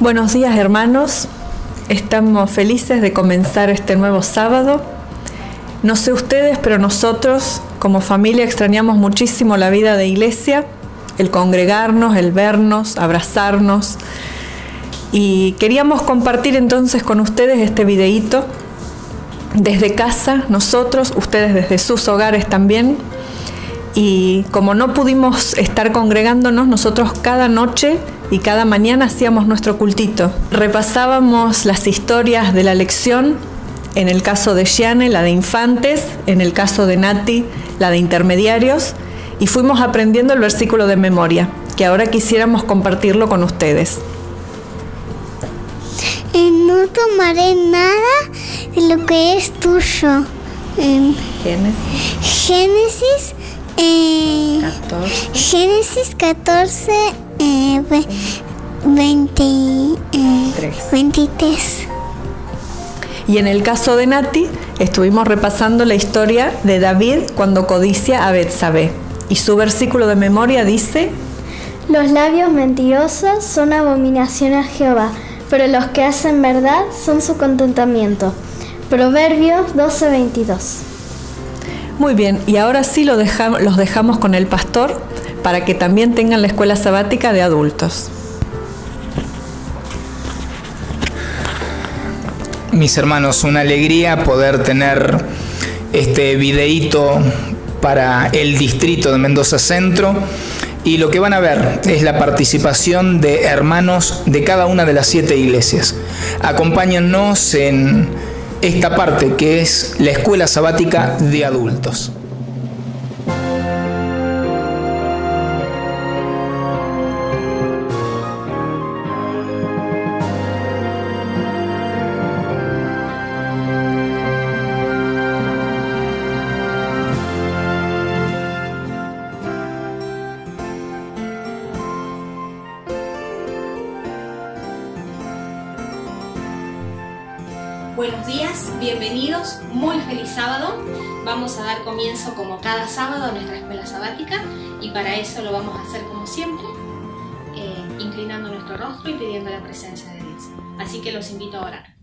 Buenos días, hermanos. Estamos felices de comenzar este nuevo sábado. No sé ustedes, pero nosotros como familia extrañamos muchísimo la vida de iglesia, el congregarnos, el vernos, abrazarnos. Y queríamos compartir entonces con ustedes este videíto desde casa, nosotros, ustedes desde sus hogares también. Y como no pudimos estar congregándonos, nosotros cada noche y cada mañana hacíamos nuestro cultito. Repasábamos las historias de la lección, en el caso de Gianne, la de infantes, en el caso de Nati, la de intermediarios, y fuimos aprendiendo el versículo de memoria, que ahora quisiéramos compartirlo con ustedes. No tomaré nada de lo que es tuyo. Génesis 14, 23. Y en el caso de Nati, estuvimos repasando la historia de David cuando codicia a Betsabé. Y su versículo de memoria dice: Los labios mentirosos son abominación a Jehová, pero los que hacen verdad son su contentamiento. Proverbios 12:22. Muy bien, y ahora sí los dejamos con el pastor para que también tengan la escuela sabática de adultos. Mis hermanos, una alegría poder tener este videíto para el distrito de Mendoza Centro. Y lo que van a ver es la participación de hermanos de cada una de las 7 iglesias. Acompáñennos en esta parte que es la escuela sabática de adultos. Buenos días, bienvenidos, muy feliz sábado. Vamos a dar comienzo como cada sábado a nuestra escuela sabática y para eso lo vamos a hacer como siempre, inclinando nuestro rostro y pidiendo la presencia de Dios. Así que los invito a orar.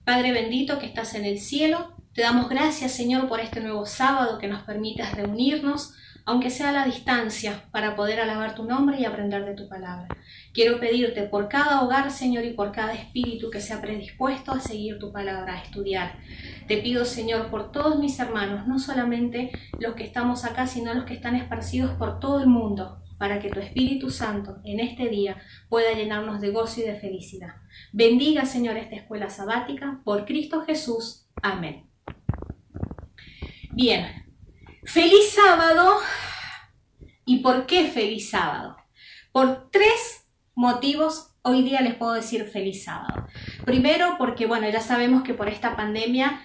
Padre bendito que estás en el cielo, te damos gracias, Señor, por este nuevo sábado que nos permitas reunirnos, aunque sea a la distancia, para poder alabar tu nombre y aprender de tu palabra. Quiero pedirte por cada hogar, Señor, y por cada espíritu que sea predispuesto a seguir tu palabra, a estudiar. Te pido, Señor, por todos mis hermanos, no solamente los que estamos acá, sino los que están esparcidos por todo el mundo, para que tu Espíritu Santo en este día pueda llenarnos de gozo y de felicidad. Bendiga, Señor, esta escuela sabática, por Cristo Jesús. Amén. Bien. ¡Feliz sábado! ¿Y por qué feliz sábado? Por 3 motivos hoy día les puedo decir feliz sábado. Primero porque, bueno, ya sabemos que por esta pandemia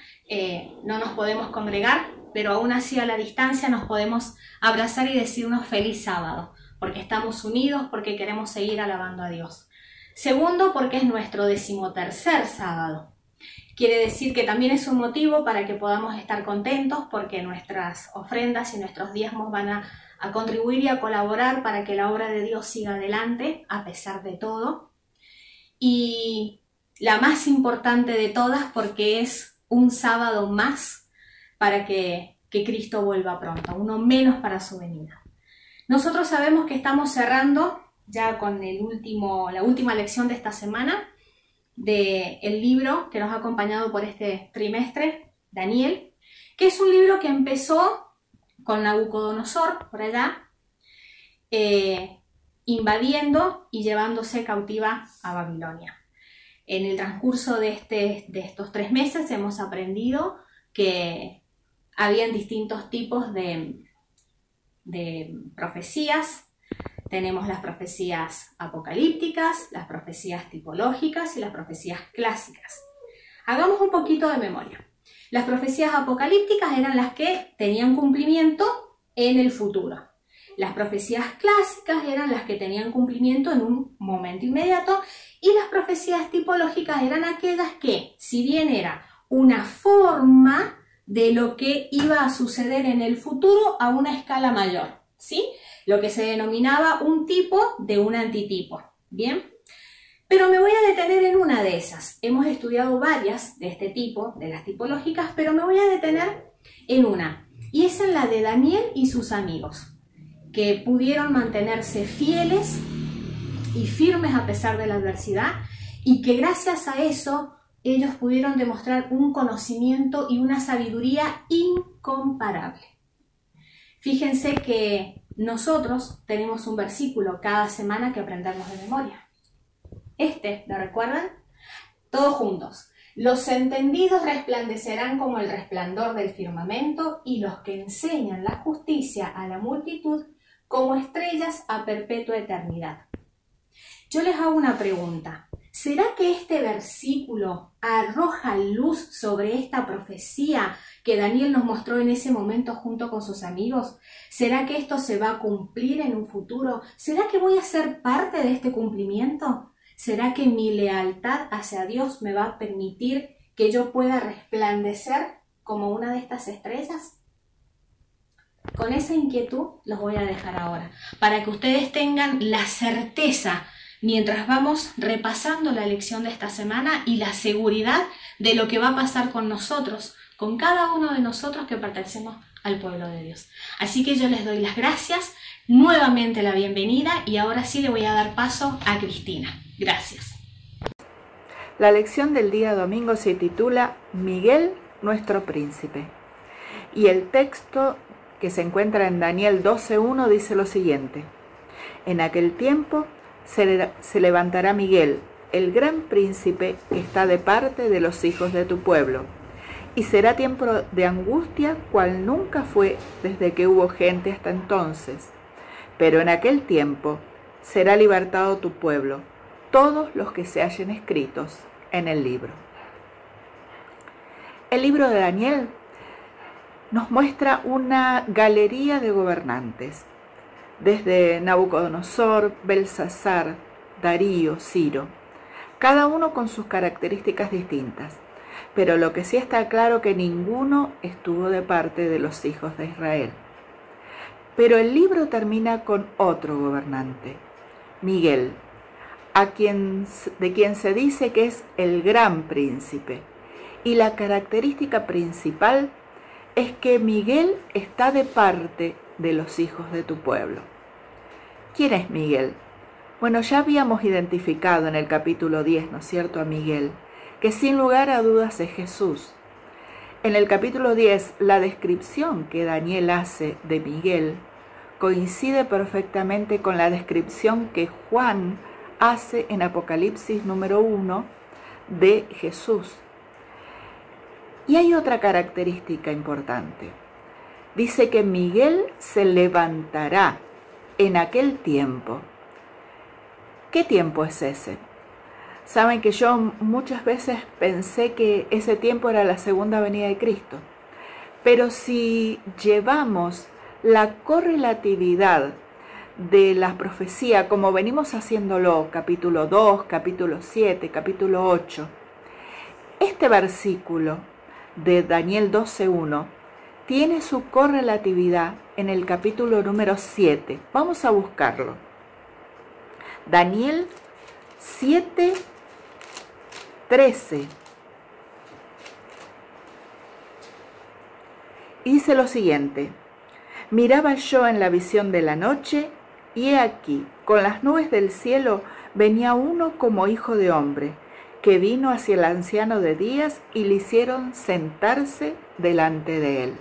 no nos podemos congregar, pero aún así a la distancia nos podemos abrazar y decirnos feliz sábado, porque estamos unidos, porque queremos seguir alabando a Dios. Segundo, porque es nuestro 13º sábado. Quiere decir que también es un motivo para que podamos estar contentos porque nuestras ofrendas y nuestros diezmos van a contribuir y a colaborar para que la obra de Dios siga adelante a pesar de todo. Y la más importante de todas porque es un sábado más para que Cristo vuelva pronto, uno menos para su venida. Nosotros sabemos que estamos cerrando ya con la última lección de esta semana, del libro que nos ha acompañado por este trimestre, Daniel, que es un libro que empezó con Nabucodonosor, por allá, invadiendo y llevándose cautiva a Babilonia. En el transcurso de estos 3 meses hemos aprendido que habían distintos tipos de profecías. Tenemos las profecías apocalípticas, las profecías tipológicas y las profecías clásicas. Hagamos un poquito de memoria. Las profecías apocalípticas eran las que tenían cumplimiento en el futuro. Las profecías clásicas eran las que tenían cumplimiento en un momento inmediato y las profecías tipológicas eran aquellas que, si bien era una forma de lo que iba a suceder en el futuro a una escala mayor, ¿sí? Lo que se denominaba un tipo de un antitipo. Bien, Pero me voy a detener en una de esas. Hemos estudiado varias de este tipo, de las tipológicas, pero me voy a detener en una. Y es en la de Daniel y sus amigos, que pudieron mantenerse fieles y firmes a pesar de la adversidad, y que gracias a eso ellos pudieron demostrar un conocimiento y una sabiduría incomparable. Fíjense que nosotros tenemos un versículo cada semana que aprendemos de memoria. ¿Lo recuerdan? Todos juntos. Los entendidos resplandecerán como el resplandor del firmamento, y los que enseñan la justicia a la multitud como estrellas a perpetua eternidad. Yo les hago una pregunta. ¿Será que este versículo arroja luz sobre esta profecía que Daniel nos mostró en ese momento junto con sus amigos? ¿Será que esto se va a cumplir en un futuro? ¿Será que voy a ser parte de este cumplimiento? ¿Será que mi lealtad hacia Dios me va a permitir que yo pueda resplandecer como una de estas estrellas? Con esa inquietud los voy a dejar ahora, para que ustedes tengan la certeza mientras vamos repasando la lección de esta semana y la seguridad de lo que va a pasar con nosotros, con cada uno de nosotros que pertenecemos al pueblo de Dios. Así que yo les doy las gracias, nuevamente la bienvenida, y ahora sí le voy a dar paso a Cristina. Gracias. La lección del día domingo se titula Miguel, nuestro príncipe. Y el texto que se encuentra en Daniel 12:1 dice lo siguiente: En aquel tiempo se levantará Miguel, el gran príncipe que está de parte de los hijos de tu pueblo, y será tiempo de angustia cual nunca fue desde que hubo gente hasta entonces. Pero en aquel tiempo será libertado tu pueblo, todos los que se hallen escritos en el libro. El libro de Daniel nos muestra una galería de gobernantes, desde Nabucodonosor, Belsasar, Darío, Ciro, cada uno con sus características distintas, pero lo que sí está claro que ninguno estuvo de parte de los hijos de Israel. Pero el libro termina con otro gobernante, Miguel, de quien se dice que es el gran príncipe, y la característica principal es que Miguel está de parte de los hijos de tu pueblo. ¿Quién es Miguel? Bueno, ya habíamos identificado en el capítulo 10, ¿no es cierto?, a Miguel, que sin lugar a dudas es Jesús. En el capítulo 10, la descripción que Daniel hace de Miguel coincide perfectamente con la descripción que Juan hace en Apocalipsis número 1 de Jesús. Y hay otra característica importante. Dice que Miguel se levantará en aquel tiempo. ¿Qué tiempo es ese? Saben que yo muchas veces pensé que ese tiempo era la segunda venida de Cristo. Pero si llevamos la correlatividad de la profecía, como venimos haciéndolo, capítulo 2, capítulo 7, capítulo 8, este versículo de Daniel 12:1 tiene su correlatividad en el capítulo número 7. Vamos a buscarlo. Daniel 7:13. Dice lo siguiente: Miraba yo en la visión de la noche, y he aquí, con las nubes del cielo venía uno como hijo de hombre, que vino hacia el anciano de días y le hicieron sentarse delante de él.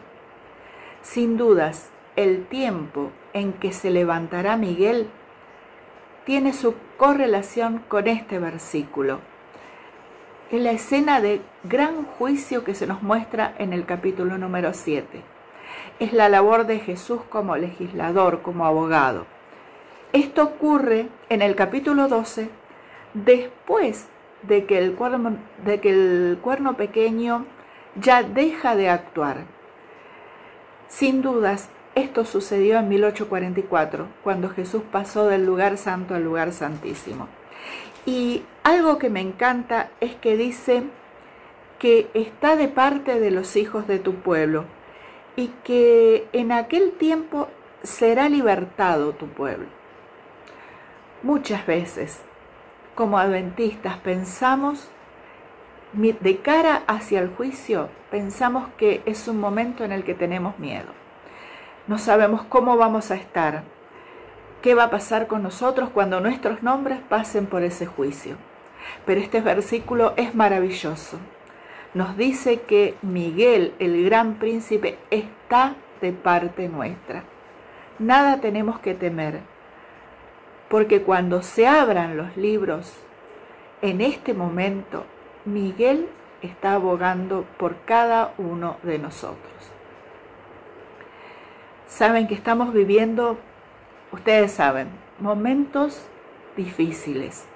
Sin dudas, el tiempo en que se levantará Miguel tiene su correlación con este versículo. Es la escena de gran juicio que se nos muestra en el capítulo número 7. Es la labor de Jesús como legislador, como abogado. Esto ocurre en el capítulo 12, después de que el cuerno pequeño ya deja de actuar. Sin dudas, esto sucedió en 1844, cuando Jesús pasó del lugar santo al lugar santísimo. Y algo que me encanta es que dice que está de parte de los hijos de tu pueblo y que en aquel tiempo será libertado tu pueblo. Muchas veces como adventistas pensamos, de cara hacia el juicio, pensamos que es un momento en el que tenemos miedo. No sabemos cómo vamos a estar, qué va a pasar con nosotros cuando nuestros nombres pasen por ese juicio. Pero este versículo es maravilloso. Nos dice que Miguel, el gran príncipe, está de parte nuestra. Nada tenemos que temer, porque cuando se abran los libros, en este momento, Miguel está abogando por cada uno de nosotros. Saben que estamos viviendo, ustedes saben, momentos difíciles.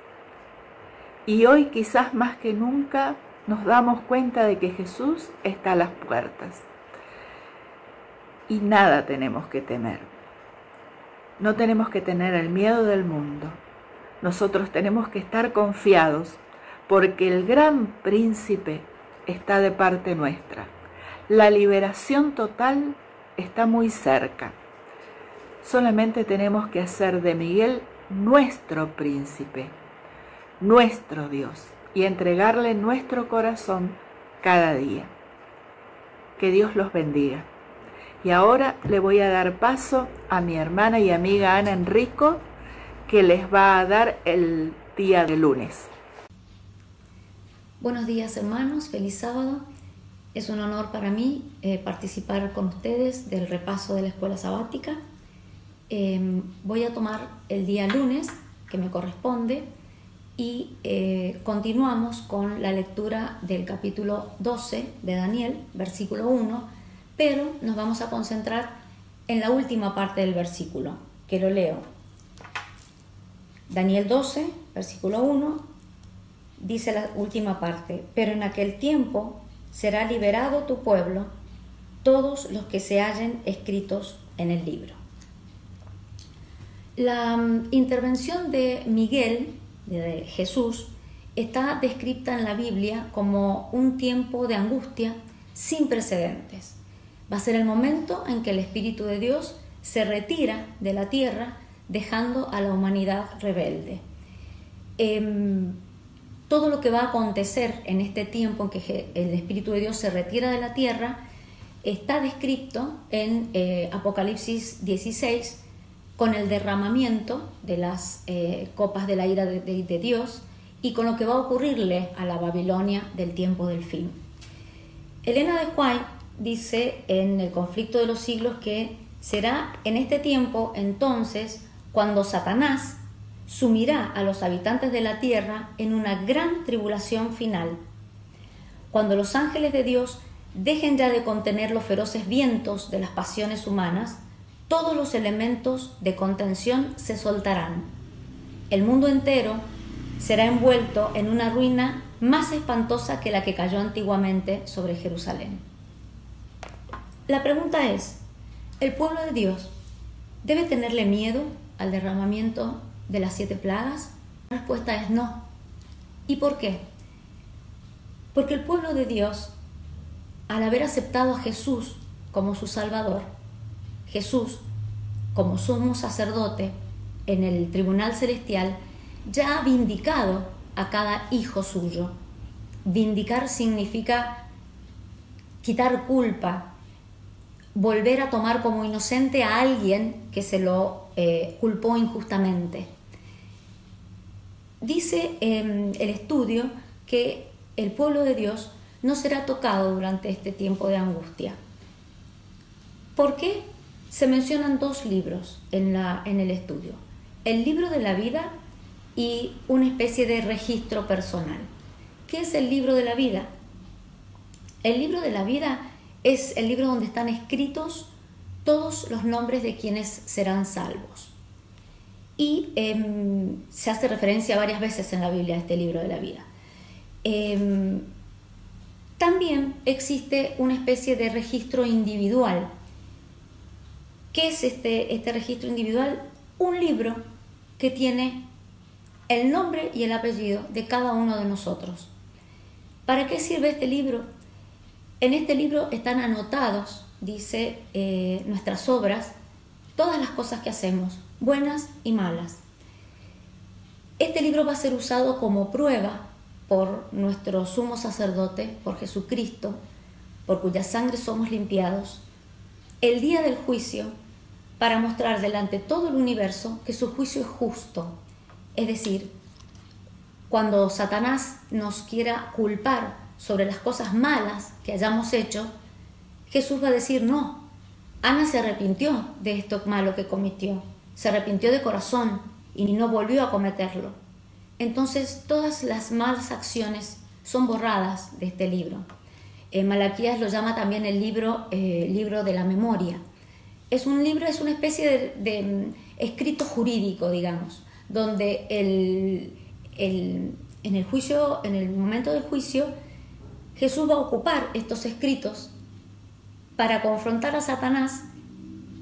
Y hoy quizás más que nunca nos damos cuenta de que Jesús está a las puertas. Y nada tenemos que temer. No tenemos que tener el miedo del mundo. Nosotros tenemos que estar confiados porque el gran príncipe está de parte nuestra. La liberación total está muy cerca. Solamente tenemos que hacer de Miguel nuestro príncipe, nuestro Dios, y entregarle nuestro corazón cada día. Que Dios los bendiga. Y ahora le voy a dar paso a mi hermana y amiga Ana Enrico, que les va a dar el día de lunes. Buenos días, hermanos, feliz sábado. Es un honor para mí participar con ustedes del repaso de la escuela sabática. Voy a tomar el día lunes, que me corresponde, y continuamos con la lectura del capítulo 12 de Daniel, versículo 1, pero nos vamos a concentrar en la última parte del versículo, que lo leo. Daniel 12, versículo 1, dice la última parte: pero en aquel tiempo será liberado tu pueblo, todos los que se hallen escritos en el libro. La intervención de Miguel, de Jesús, está descrita en la Biblia como un tiempo de angustia sin precedentes. Va a ser el momento en que el Espíritu de Dios se retira de la tierra, dejando a la humanidad rebelde. Todo lo que va a acontecer en este tiempo en que el Espíritu de Dios se retira de la tierra está descrito en Apocalipsis 16 con el derramamiento de las copas de la ira de Dios y con lo que va a ocurrirle a la Babilonia del tiempo del fin. Elena de White dice en El conflicto de los siglos que será en este tiempo entonces cuando Satanás sumirá a los habitantes de la tierra en una gran tribulación final, cuando los ángeles de Dios dejen ya de contener los feroces vientos de las pasiones humanas. Todos los elementos de contención se soltarán. El mundo entero será envuelto en una ruina más espantosa que la que cayó antiguamente sobre Jerusalén. La pregunta es, ¿el pueblo de Dios debe tenerle miedo al derramamiento de las 7 plagas? La respuesta es no. ¿Y por qué? Porque el pueblo de Dios, al haber aceptado a Jesús como su Salvador, Jesús, como sumo sacerdote en el tribunal celestial, ya ha vindicado a cada hijo suyo. Vindicar significa quitar culpa, volver a tomar como inocente a alguien que se lo culpó injustamente. Dice el estudio que el pueblo de Dios no será tocado durante este tiempo de angustia. ¿Por qué? Se mencionan 2 libros en el estudio: el libro de la vida y una especie de registro personal. ¿Qué es el libro de la vida? El libro de la vida es el libro donde están escritos todos los nombres de quienes serán salvos. Y se hace referencia varias veces en la Biblia a este libro de la vida. También existe una especie de registro individual. ¿Qué es este registro individual? Un libro que tiene el nombre y el apellido de cada uno de nosotros. ¿Para qué sirve este libro? En este libro están anotados, dice, nuestras obras, todas las cosas que hacemos, buenas y malas. Este libro va a ser usado como prueba por nuestro sumo sacerdote, por Jesucristo, por cuya sangre somos limpiados, el día del juicio, para mostrar delante de todo el universo que su juicio es justo. Es decir, cuando Satanás nos quiera culpar sobre las cosas malas que hayamos hecho, Jesús va a decir: no, Ana se arrepintió de esto malo que cometió, se arrepintió de corazón y no volvió a cometerlo. Entonces todas las malas acciones son borradas de este libro. Malaquías lo llama también el libro de la memoria. Es un libro, es una especie de escrito jurídico, digamos, donde en el juicio, en el momento del juicio, Jesús va a ocupar estos escritos para confrontar a Satanás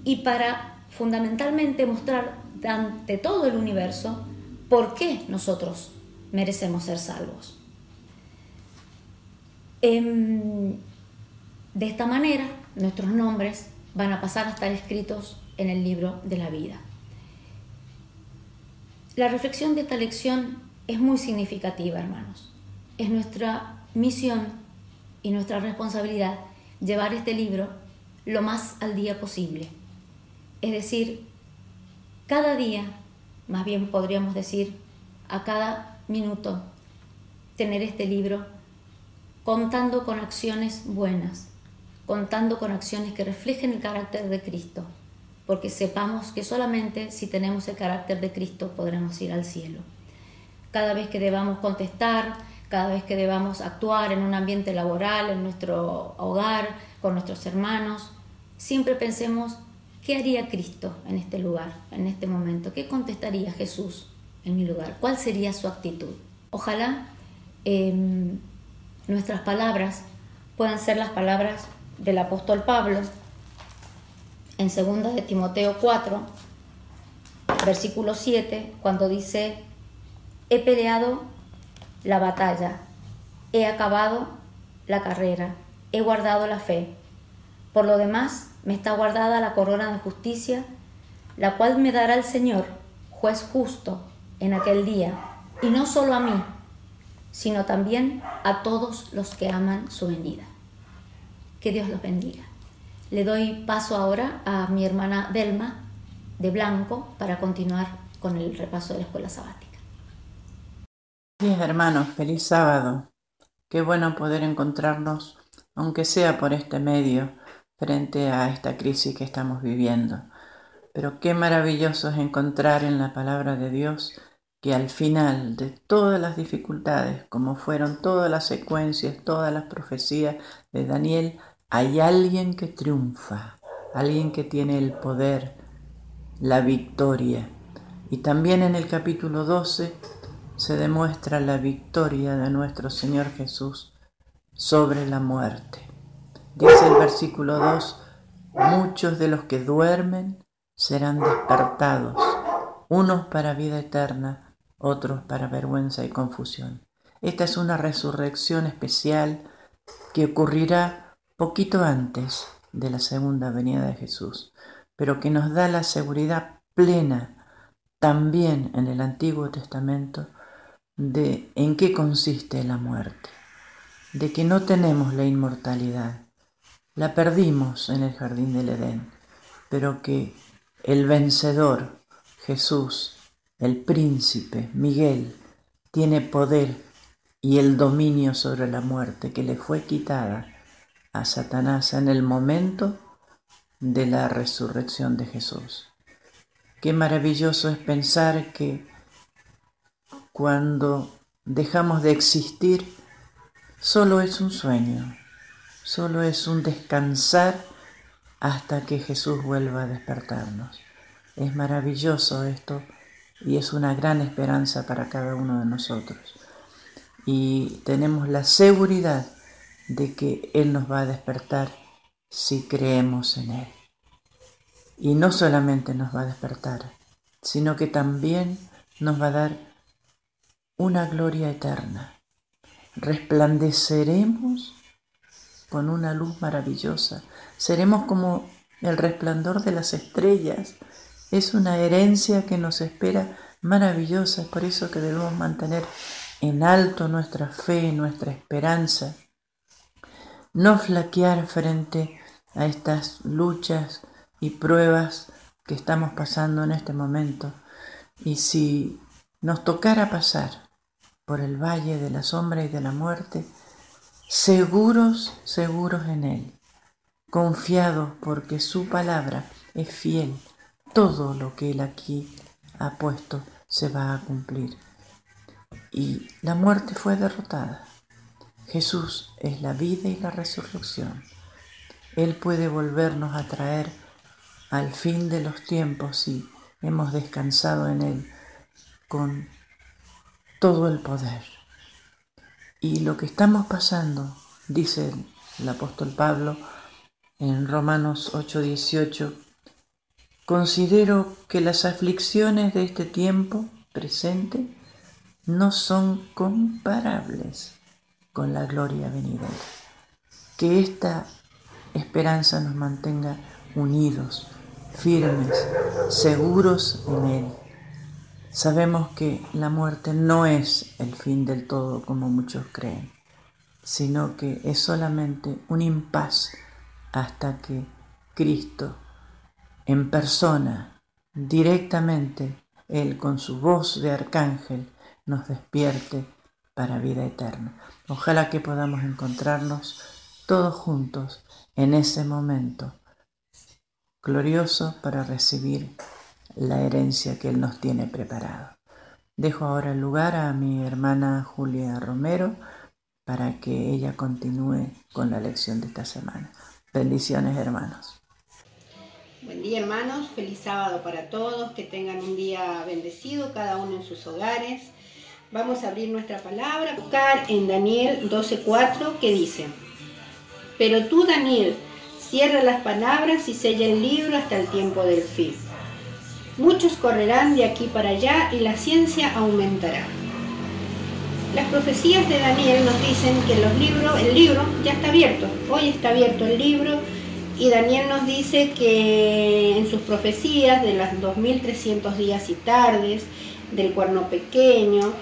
y para fundamentalmente mostrar ante todo el universo por qué nosotros merecemos ser salvos. De esta manera, nuestros nombres van a pasar a estar escritos en el libro de la vida. La reflexión de esta lección es muy significativa, hermanos. Es nuestra misión y nuestra responsabilidad llevar este libro lo más al día posible. Es decir, cada día, más bien podríamos decir a cada minuto, tener este libro contando con acciones buenas, contando con acciones que reflejen el carácter de Cristo, porque sepamos que solamente si tenemos el carácter de Cristo podremos ir al cielo. Cada vez que debamos contestar, cada vez que debamos actuar en un ambiente laboral, en nuestro hogar, con nuestros hermanos, siempre pensemos: ¿qué haría Cristo en este lugar, en este momento? ¿Qué contestaría Jesús en mi lugar? ¿Cuál sería su actitud? Ojalá nuestras palabras puedan ser las palabras del apóstol Pablo en 2 de Timoteo 4, versículo 7, cuando dice: he peleado la batalla, he acabado la carrera, he guardado la fe. Por lo demás, me está guardada la corona de justicia, la cual me dará el Señor, juez justo, en aquel día, y no solo a mí, sino también a todos los que aman su venida. Que Dios los bendiga. Le doy paso ahora a mi hermana Delma de Blanco para continuar con el repaso de la escuela sabática. Bien, hermanos, feliz sábado. Qué bueno poder encontrarnos, aunque sea por este medio, frente a esta crisis que estamos viviendo. Pero qué maravilloso es encontrar en la palabra de Dios que al final de todas las dificultades, como fueron todas las secuencias, todas las profecías de Daniel, hay alguien que triunfa, alguien que tiene el poder, la victoria. Y también en el capítulo 12 se demuestra la victoria de nuestro Señor Jesús sobre la muerte. Dice el versículo 2: muchos de los que duermen serán despertados, unos para vida eterna, otros para vergüenza y confusión. Esta es una resurrección especial que ocurrirá poquito antes de la segunda venida de Jesús, pero que nos da la seguridad plena también en el Antiguo Testamento de en qué consiste la muerte, de que no tenemos la inmortalidad. La perdimos en el jardín del Edén, pero que el vencedor, Jesús, el príncipe, Miguel, tiene poder y el dominio sobre la muerte que le fue quitada a Satanás en el momento de la resurrección de Jesús. Qué maravilloso es pensar que cuando dejamos de existir, solo es un sueño, solo es un descansar hasta que Jesús vuelva a despertarnos. Es maravilloso esto y es una gran esperanza para cada uno de nosotros. Y tenemos la seguridad de que Él nos va a despertar si creemos en Él. Y no solamente nos va a despertar, sino que también nos va a dar una gloria eterna. Resplandeceremos con una luz maravillosa. Seremos como el resplandor de las estrellas. Es una herencia que nos espera maravillosa. Es por eso que debemos mantener en alto nuestra fe, nuestra esperanza, no flaquear frente a estas luchas y pruebas que estamos pasando en este momento. Y si nos tocara pasar por el valle de la sombra y de la muerte, seguros, seguros en Él, confiados porque su palabra es fiel. Todo lo que Él aquí ha puesto se va a cumplir. Y la muerte fue derrotada. Jesús es la vida y la resurrección. Él puede volvernos a traer al fin de los tiempos si hemos descansado en Él con todo el poder. Y lo que estamos pasando, dice el apóstol Pablo en Romanos 8:18, considero que las aflicciones de este tiempo presente no son comparables con la gloria venidera. Que esta esperanza nos mantenga unidos, firmes, seguros en Él. Sabemos que la muerte no es el fin del todo como muchos creen, sino que es solamente un impas hasta que Cristo en persona, directamente, Él con su voz de arcángel, nos despierte para vida eterna. Ojalá que podamos encontrarnos todos juntos en ese momento glorioso para recibir la herencia que Él nos tiene preparado. Dejo ahora el lugar a mi hermana Julia Romero para que ella continúe con la lección de esta semana. Bendiciones, hermanos. Buen día, hermanos. Feliz sábado para todos. Que tengan un día bendecido, cada uno en sus hogares. Vamos a abrir nuestra palabra, buscar en Daniel 12:4, que dice: pero tú, Daniel, cierra las palabras y sella el libro hasta el tiempo del fin. Muchos correrán de aquí para allá y la ciencia aumentará. Las profecías de Daniel nos dicen que el libro ya está abierto. Hoy está abierto el libro y Daniel nos dice que en sus profecías de las 2300 días y tardes, del cuerno pequeño,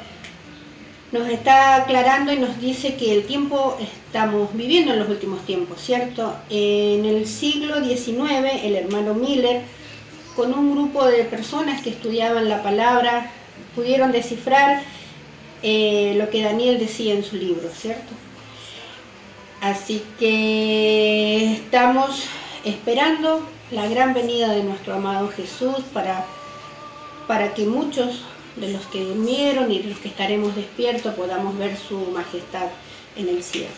nos está aclarando y nos dice que el tiempo estamos viviendo en los últimos tiempos, ¿cierto? En el siglo XIX, el hermano Miller, con un grupo de personas que estudiaban la palabra, pudieron descifrar lo que Daniel decía en su libro, ¿cierto? Así que estamos esperando la gran venida de nuestro amado Jesús para que muchos de los que durmieron y de los que estaremos despiertos podamos ver su majestad en el cielo.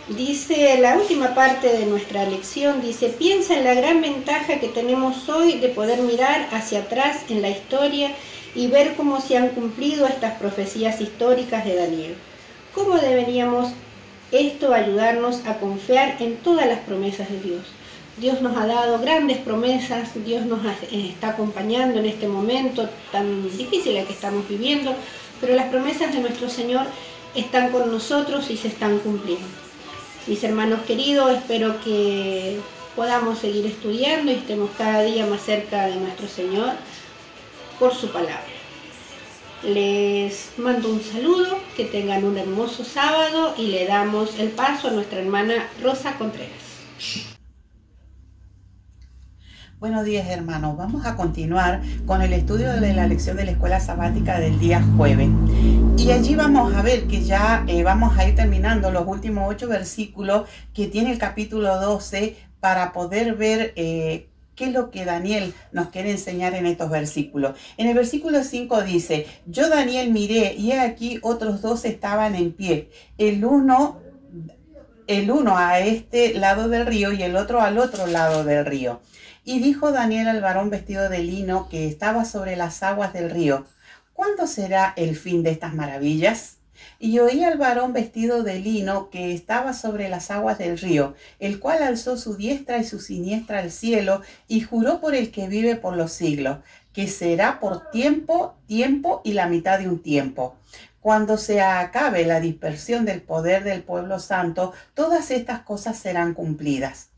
Dice la última parte de nuestra lección, dice: piensa en la gran ventaja que tenemos hoy de poder mirar hacia atrás en la historia y ver cómo se han cumplido estas profecías históricas de Daniel. ¿Cómo deberíamos esto ayudarnos a confiar en todas las promesas de Dios? Dios nos ha dado grandes promesas, Dios nos está acompañando en este momento tan difícil que estamos viviendo, pero las promesas de nuestro Señor están con nosotros y se están cumpliendo. Mis hermanos queridos, espero que podamos seguir estudiando y estemos cada día más cerca de nuestro Señor por su palabra. Les mando un saludo, que tengan un hermoso sábado y le damos el paso a nuestra hermana Rosa Contreras. Buenos días, hermanos. Vamos a continuar con el estudio de la lección de la escuela sabática del día jueves. Y allí vamos a ver que ya vamos a ir terminando los últimos 8 versículos que tiene el capítulo 12 para poder ver qué es lo que Daniel nos quiere enseñar en estos versículos. En el versículo 5 dice: yo, Daniel, miré y he aquí otros 2 estaban en pie, el uno a este lado del río y el otro al otro lado del río. Y dijo Daniel al varón vestido de lino que estaba sobre las aguas del río: ¿cuándo será el fin de estas maravillas? Y oí al varón vestido de lino que estaba sobre las aguas del río, el cual alzó su diestra y su siniestra al cielo y juró por el que vive por los siglos, que será por tiempo y la mitad de un tiempo. Cuando se acabe la dispersión del poder del pueblo santo, todas estas cosas serán cumplidas.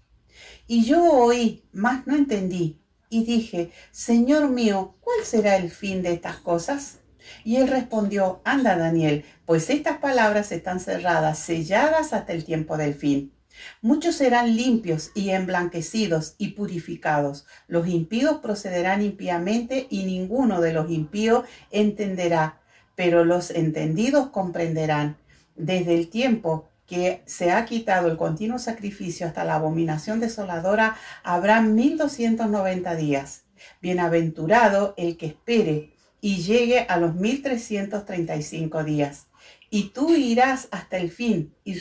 Y yo oí, mas no entendí, y dije, Señor mío, ¿cuál será el fin de estas cosas? Y él respondió, anda Daniel, pues estas palabras están cerradas, selladas hasta el tiempo del fin. Muchos serán limpios y emblanquecidos y purificados. Los impíos procederán impíamente y ninguno de los impíos entenderá, pero los entendidos comprenderán. Desde el tiempo que se ha quitado el continuo sacrificio hasta la abominación desoladora, habrá 1290 días. Bienaventurado el que espere y llegue a los 1335 días. Y tú irás hasta el fin y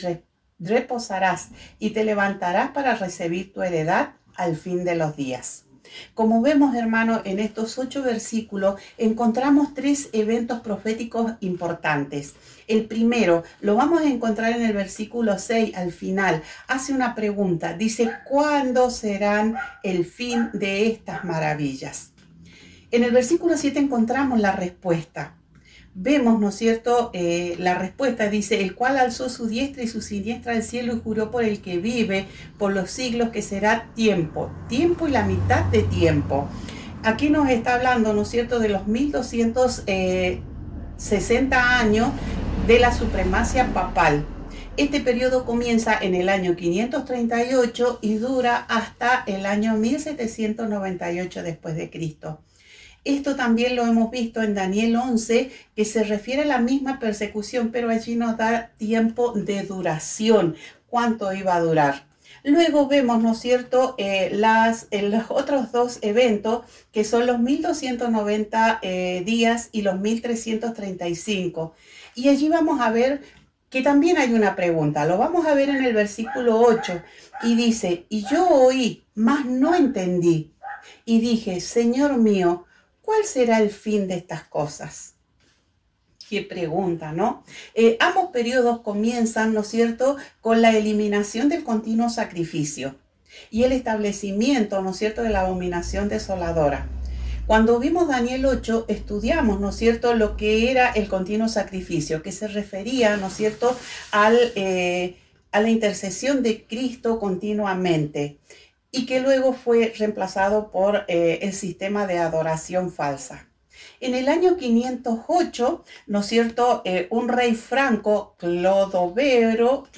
reposarás y te levantarás para recibir tu heredad al fin de los días. Como vemos, hermanos, en estos 8 versículos encontramos 3 eventos proféticos importantes. El primero lo vamos a encontrar en el versículo 6 al final. Hace una pregunta, dice, ¿cuándo serán el fin de estas maravillas? En el versículo 7 encontramos la respuesta. Vemos, ¿no es cierto? La respuesta dice, el cual alzó su diestra y su siniestra al cielo y juró por el que vive por los siglos que será tiempo y la mitad de tiempo. Aquí nos está hablando, ¿no es cierto?, de los 1260 años de la supremacia papal. Este periodo comienza en el año 538 y dura hasta el año 1798 después de Cristo. Esto también lo hemos visto en Daniel 11, que se refiere a la misma persecución, pero allí nos da tiempo de duración, cuánto iba a durar. Luego vemos, ¿no es cierto?, los otros 2 eventos, que son los 1290 días y los 1335. Y allí vamos a ver que también hay una pregunta. Lo vamos a ver en el versículo 8, y dice, y yo oí, mas no entendí, y dije, Señor mío, ¿cuál será el fin de estas cosas? Qué pregunta, ¿no? Ambos periodos comienzan, ¿no es cierto?, con la eliminación del continuo sacrificio y el establecimiento, ¿no es cierto?, de la abominación desoladora. Cuando vimos Daniel 8, estudiamos, ¿no es cierto?, lo que era el continuo sacrificio, que se refería, ¿no es cierto?, a la intercesión de Cristo continuamente, y que luego fue reemplazado por el sistema de adoración falsa. En el año 508, ¿no es cierto?, un rey franco, Clodoveo,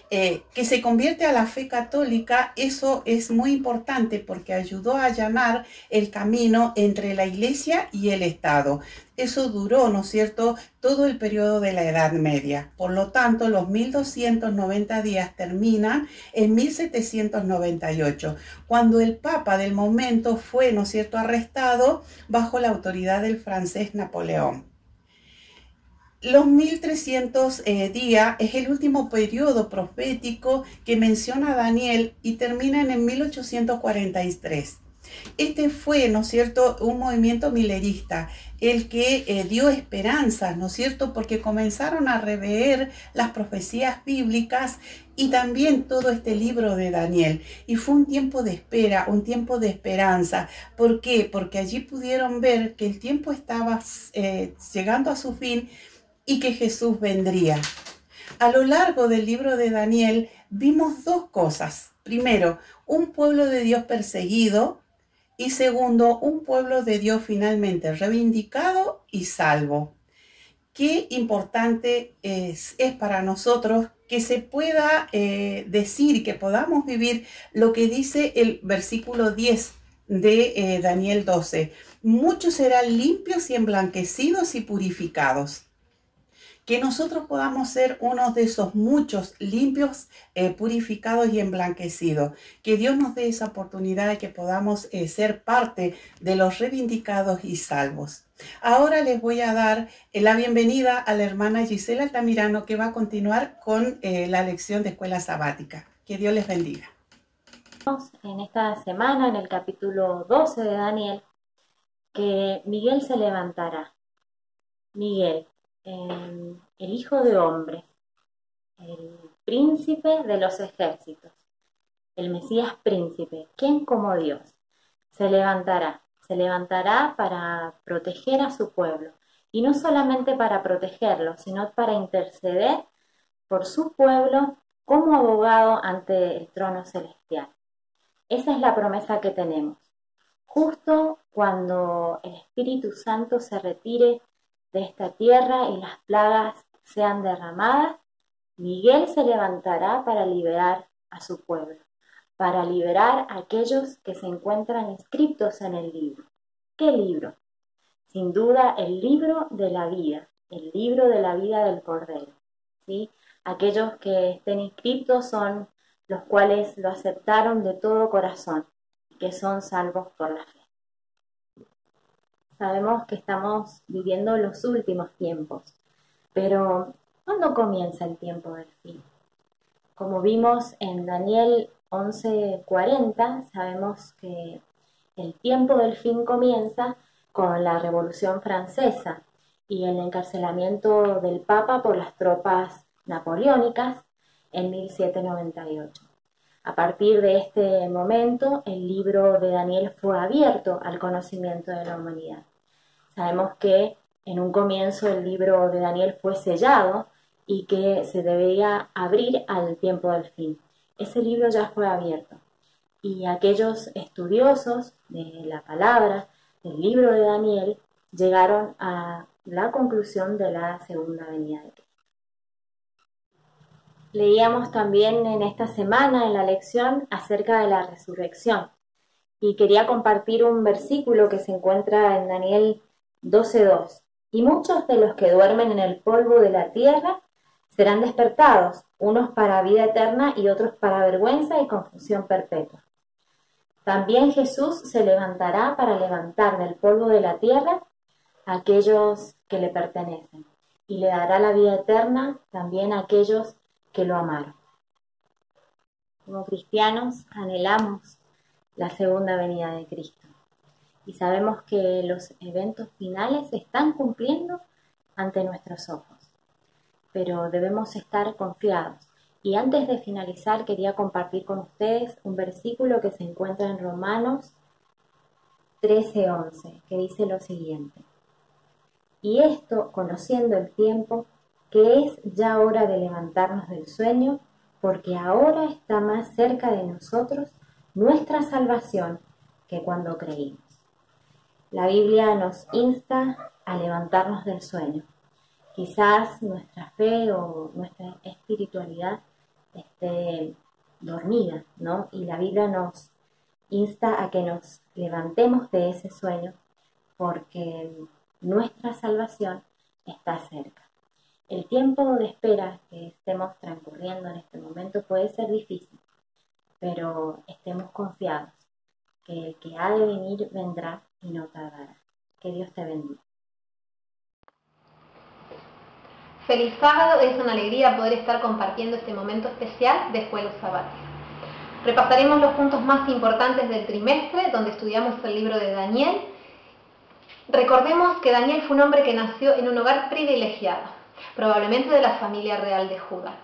que se convierte a la fe católica. Eso es muy importante porque ayudó a allanar el camino entre la iglesia y el Estado. Eso duró, ¿no es cierto?, todo el periodo de la Edad Media. Por lo tanto, los 1290 días terminan en 1798, cuando el Papa del momento fue, ¿no es cierto?, arrestado bajo la autoridad del francés Napoleón. Los 1300 días es el último periodo profético que menciona Daniel y termina en el 1843. Este fue, ¿no es cierto?, un movimiento milerista, el que dio esperanzas, ¿no es cierto?, porque comenzaron a rever las profecías bíblicas y también todo este libro de Daniel. Y fue un tiempo de espera, un tiempo de esperanza. ¿Por qué? Porque allí pudieron ver que el tiempo estaba llegando a su fin y que Jesús vendría. A lo largo del libro de Daniel vimos 2 cosas. Primero, un pueblo de Dios perseguido, y segundo, un pueblo de Dios finalmente reivindicado y salvo. Qué importante es para nosotros que se pueda decir, que podamos vivir lo que dice el versículo 10 de Daniel 12. Muchos serán limpios y emblanquecidos y purificados. Que nosotros podamos ser uno de esos muchos limpios, purificados y emblanquecidos. Que Dios nos dé esa oportunidad de que podamos ser parte de los reivindicados y salvos. Ahora les voy a dar la bienvenida a la hermana Gisela Altamirano, que va a continuar con la lección de escuela sabática. Que Dios les bendiga. En esta semana, en el capítulo 12 de Daniel, que Miguel se levantará. Miguel, el hijo de hombre, el príncipe de los ejércitos, el Mesías príncipe, ¿quién como Dios? Se levantará para proteger a su pueblo, y no solamente para protegerlo, sino para interceder por su pueblo como abogado ante el trono celestial. Esa es la promesa que tenemos. justo cuando el Espíritu Santo se retire de esta tierra y las plagas sean derramadas, Miguel se levantará para liberar a su pueblo, para liberar a aquellos que se encuentran inscritos en el libro. ¿Qué libro? Sin duda el libro de la vida, el libro de la vida del Cordero, ¿sí? Aquellos que estén inscritos son los cuales lo aceptaron de todo corazón, que son salvos por la fe. Sabemos que estamos viviendo los últimos tiempos, pero ¿cuándo comienza el tiempo del fin? Como vimos en Daniel 11:40, sabemos que el tiempo del fin comienza con la Revolución Francesa y el encarcelamiento del Papa por las tropas napoleónicas en 1798. A partir de este momento, el libro de Daniel fue abierto al conocimiento de la humanidad. Sabemos que en un comienzo el libro de Daniel fue sellado y que se debía abrir al tiempo del fin. Ese libro ya fue abierto y aquellos estudiosos de la palabra del libro de Daniel llegaron a la conclusión de la segunda venida de Cristo. Leíamos también en esta semana en la lección acerca de la resurrección y quería compartir un versículo que se encuentra en Daniel 12:2. Y muchos de los que duermen en el polvo de la tierra serán despertados, unos para vida eterna y otros para vergüenza y confusión perpetua. También Jesús se levantará para levantar del polvo de la tierra a aquellos que le pertenecen y le dará la vida eterna también a aquellos que lo amaron. Como cristianos anhelamos la segunda venida de Cristo y sabemos que los eventos finales se están cumpliendo ante nuestros ojos, pero debemos estar confiados. Y antes de finalizar quería compartir con ustedes un versículo que se encuentra en Romanos 13:11, que dice lo siguiente: y esto conociendo el tiempo, que es ya hora de levantarnos del sueño, porque ahora está más cerca de nosotros nuestra salvación que cuando creímos. La Biblia nos insta a levantarnos del sueño. Quizás nuestra fe o nuestra espiritualidad esté dormida, ¿no? Y la Biblia nos insta a que nos levantemos de ese sueño porque nuestra salvación está cerca. El tiempo de espera que estemos transcurriendo en este momento puede ser difícil, pero estemos confiados que el que ha de venir vendrá y no tardará. Que Dios te bendiga. Feliz sábado, es una alegría poder estar compartiendo este momento especial de Escuela Sabática. Repasaremos los puntos más importantes del trimestre, donde estudiamos el libro de Daniel. Recordemos que Daniel fue un hombre que nació en un hogar privilegiado, probablemente de la familia real de Judá.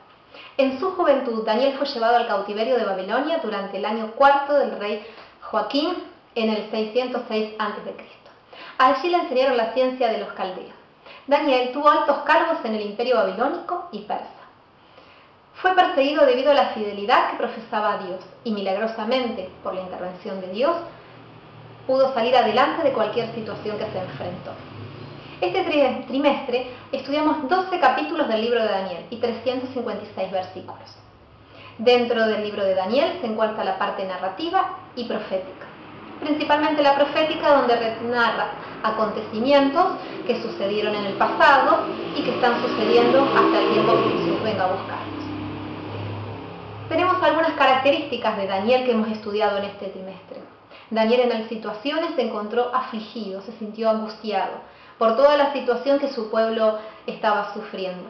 En su juventud, Daniel fue llevado al cautiverio de Babilonia durante el año cuarto del rey Joaquín en el 606 a.C. Allí le enseñaron la ciencia de los caldeos. Daniel tuvo altos cargos en el imperio babilónico y persa. Fue perseguido debido a la fidelidad que profesaba a Dios y milagrosamente, por la intervención de Dios, pudo salir adelante de cualquier situación que se enfrentó. Este trimestre estudiamos 12 capítulos del libro de Daniel y 356 versículos. Dentro del libro de Daniel se encuentra la parte narrativa y profética, principalmente la profética, donde narra acontecimientos que sucedieron en el pasado y que están sucediendo hasta el tiempo que Jesús venga a buscarnos. Tenemos algunas características de Daniel que hemos estudiado en este trimestre. Daniel en las situaciones se encontró afligido, se sintió angustiado por toda la situación que su pueblo estaba sufriendo.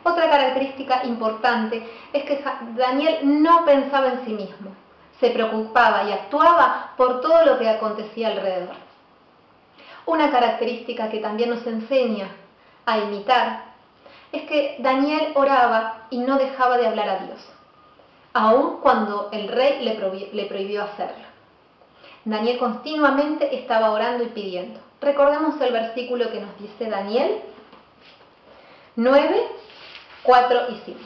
Otra característica importante es que Daniel no pensaba en sí mismo, se preocupaba y actuaba por todo lo que acontecía alrededor. Una característica que también nos enseña a imitar es que Daniel oraba y no dejaba de hablar a Dios, aun cuando el rey le prohibió hacerlo. Daniel continuamente estaba orando y pidiendo. Recordemos el versículo que nos dice Daniel 9, 4 y 5.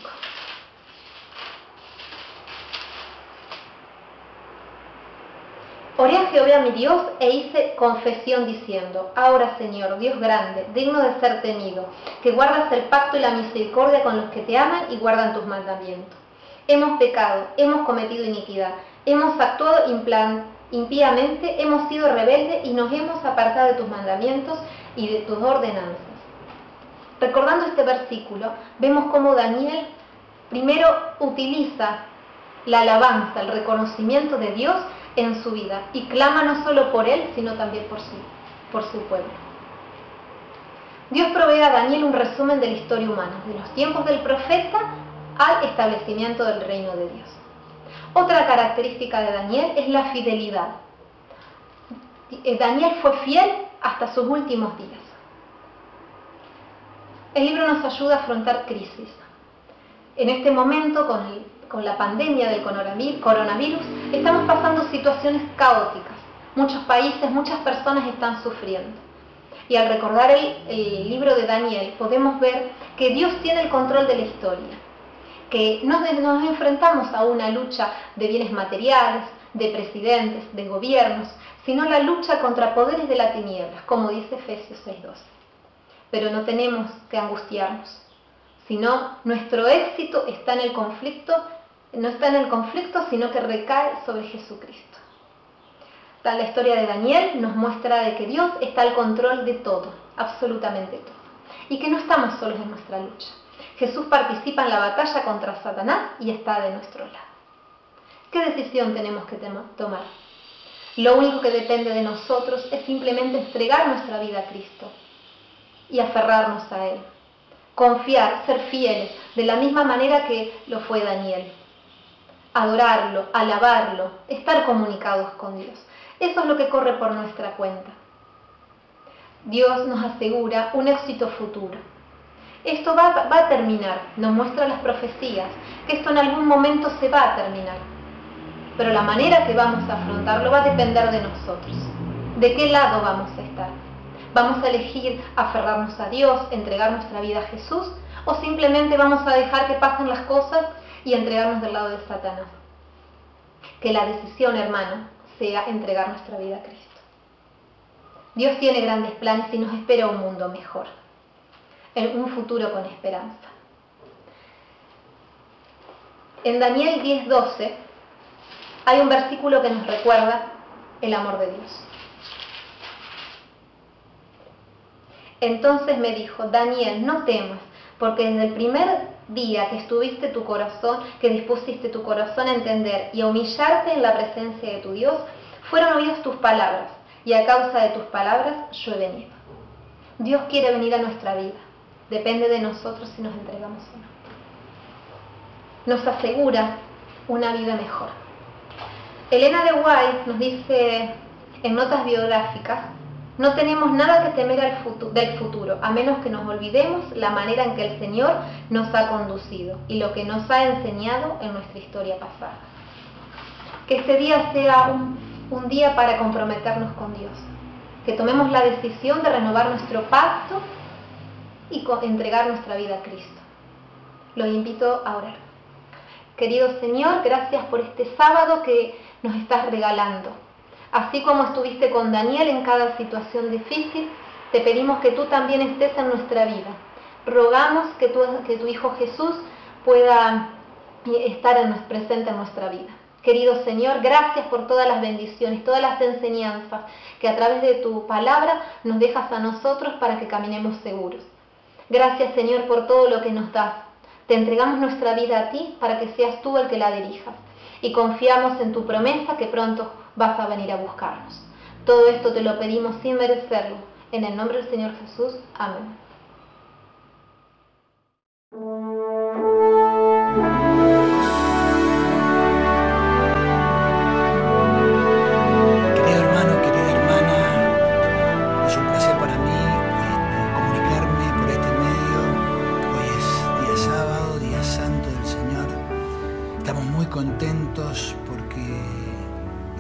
Oré a Jehová mi Dios e hice confesión diciendo: ahora, Señor, Dios grande, digno de ser temido, que guardas el pacto y la misericordia con los que te aman y guardan tus mandamientos. Hemos pecado, hemos cometido iniquidad, hemos actuado impíamente, hemos sido rebeldes y nos hemos apartado de tus mandamientos y de tus ordenanzas. Recordando este versículo, vemos cómo Daniel primero utiliza la alabanza, el reconocimiento de Dios en su vida y clama no solo por él, sino también por su pueblo. Dios provee a Daniel un resumen de la historia humana, de los tiempos del profeta al establecimiento del reino de Dios. Otra característica de Daniel es la fidelidad. Daniel fue fiel hasta sus últimos días. El libro nos ayuda a afrontar crisis. En este momento, con la pandemia del coronavirus, estamos pasando situaciones caóticas. Muchos países, muchas personas están sufriendo. Y al recordar el libro de Daniel, podemos ver que Dios tiene el control de la historia, que no nos enfrentamos a una lucha de bienes materiales, de presidentes, de gobiernos, sino la lucha contra poderes de las tinieblas, como dice Efesios 6:12. Pero no tenemos que angustiarnos, sino nuestro éxito está en el conflicto, no está en el conflicto, sino que recae sobre Jesucristo. La historia de Daniel nos muestra de que Dios está al control de todo, absolutamente todo, y que no estamos solos en nuestra lucha. Jesús participa en la batalla contra Satanás y está de nuestro lado. ¿Qué decisión tenemos que tomar? Lo único que depende de nosotros es simplemente entregar nuestra vida a Cristo y aferrarnos a Él. Confiar, ser fieles, de la misma manera que lo fue Daniel. Adorarlo, alabarlo, estar comunicados con Dios. Eso es lo que corre por nuestra cuenta. Dios nos asegura un éxito futuro. Esto va a terminar, nos muestra las profecías, que esto en algún momento se va a terminar. Pero la manera que vamos a afrontarlo va a depender de nosotros. ¿De qué lado vamos a estar? ¿Vamos a elegir aferrarnos a Dios, entregar nuestra vida a Jesús? ¿O simplemente vamos a dejar que pasen las cosas y entregarnos del lado de Satanás? Que la decisión, hermano, sea entregar nuestra vida a Cristo. Dios tiene grandes planes y nos espera un mundo mejor, un futuro con esperanza. En Daniel 10:12 hay un versículo que nos recuerda el amor de Dios. Entonces me dijo: Daniel, no temas, porque desde el primer día que dispusiste tu corazón a entender y a humillarte en la presencia de tu Dios, fueron oídas tus palabras, y a causa de tus palabras yo he venido. Dios quiere venir a nuestra vida. Depende de nosotros si nos entregamos o no. Nos asegura una vida mejor. Elena de White nos dice en notas biográficas: no tenemos nada que temer del futuro, a menos que nos olvidemos la manera en que el Señor nos ha conducido y lo que nos ha enseñado en nuestra historia pasada. Que este día sea un día para comprometernos con Dios. Que tomemos la decisión de renovar nuestro pacto y entregar nuestra vida a Cristo. Los invito a orar. Querido Señor, gracias por este sábado que nos estás regalando. Así como estuviste con Daniel en cada situación difícil, te pedimos que tú también estés en nuestra vida. Rogamos que tu Hijo Jesús pueda estar presente en nuestra vida. Querido Señor, gracias por todas las bendiciones, todas las enseñanzas que a través de tu palabra nos dejas a nosotros para que caminemos seguros. Gracias, Señor, por todo lo que nos das. Te entregamos nuestra vida a ti para que seas tú el que la dirijas. Y confiamos en tu promesa que pronto vas a venir a buscarnos. Todo esto te lo pedimos sin merecerlo. En el nombre del Señor Jesús. Amén. Querido hermano, querida hermana, es un placer para mí comunicarme por este medio. Hoy es día sábado, día santo del Señor. Estamos muy contentos porque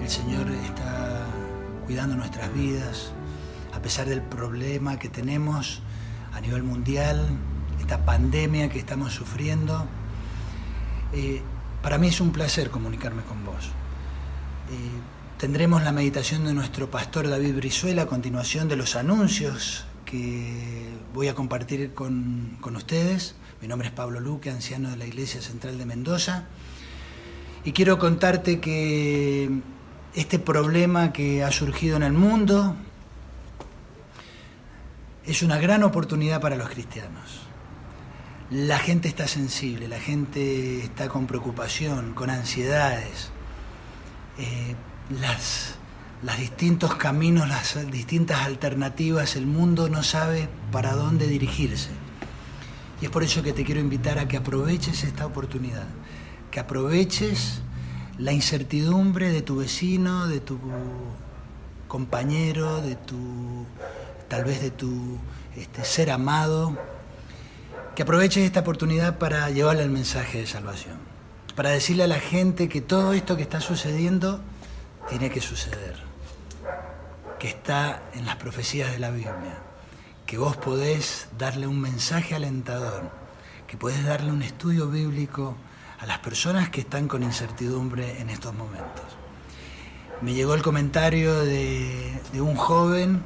el Señor está cuidando nuestras vidas, a pesar del problema que tenemos a nivel mundial, esta pandemia que estamos sufriendo. Para mí es un placer comunicarme con vos. Tendremos la meditación de nuestro pastor David Brizuela a continuación de los anuncios que voy a compartir con ustedes. Mi nombre es Pablo Luque, anciano de la Iglesia Central de Mendoza, y quiero contarte que este problema que ha surgido en el mundo es una gran oportunidad para los cristianos. La gente está sensible, la gente está con preocupación, con ansiedades. Los distintos caminos, las distintas alternativas, el mundo no sabe para dónde dirigirse. Y es por eso que te quiero invitar a que aproveches esta oportunidad, que aproveches la incertidumbre de tu vecino, de tu compañero, tal vez de tu ser amado, que aproveches esta oportunidad para llevarle el mensaje de salvación, para decirle a la gente que todo esto que está sucediendo tiene que suceder, que está en las profecías de la Biblia, que vos podés darle un mensaje alentador, que podés darle un estudio bíblico a las personas que están con incertidumbre en estos momentos. Me llegó el comentario de un joven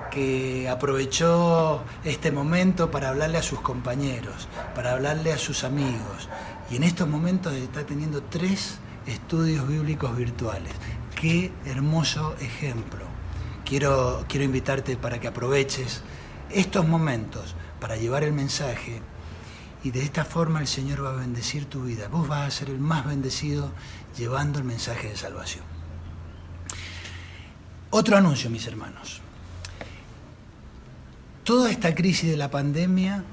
que aprovechó este momento para hablarle a sus compañeros, para hablarle a sus amigos, y en estos momentos está teniendo 3 estudios bíblicos virtuales. ¡Qué hermoso ejemplo! Quiero invitarte para que aproveches estos momentos para llevar el mensaje, y de esta forma el Señor va a bendecir tu vida. Vos vas a ser el más bendecido llevando el mensaje de salvación. Otro anuncio, mis hermanos. Toda esta crisis de la pandemia,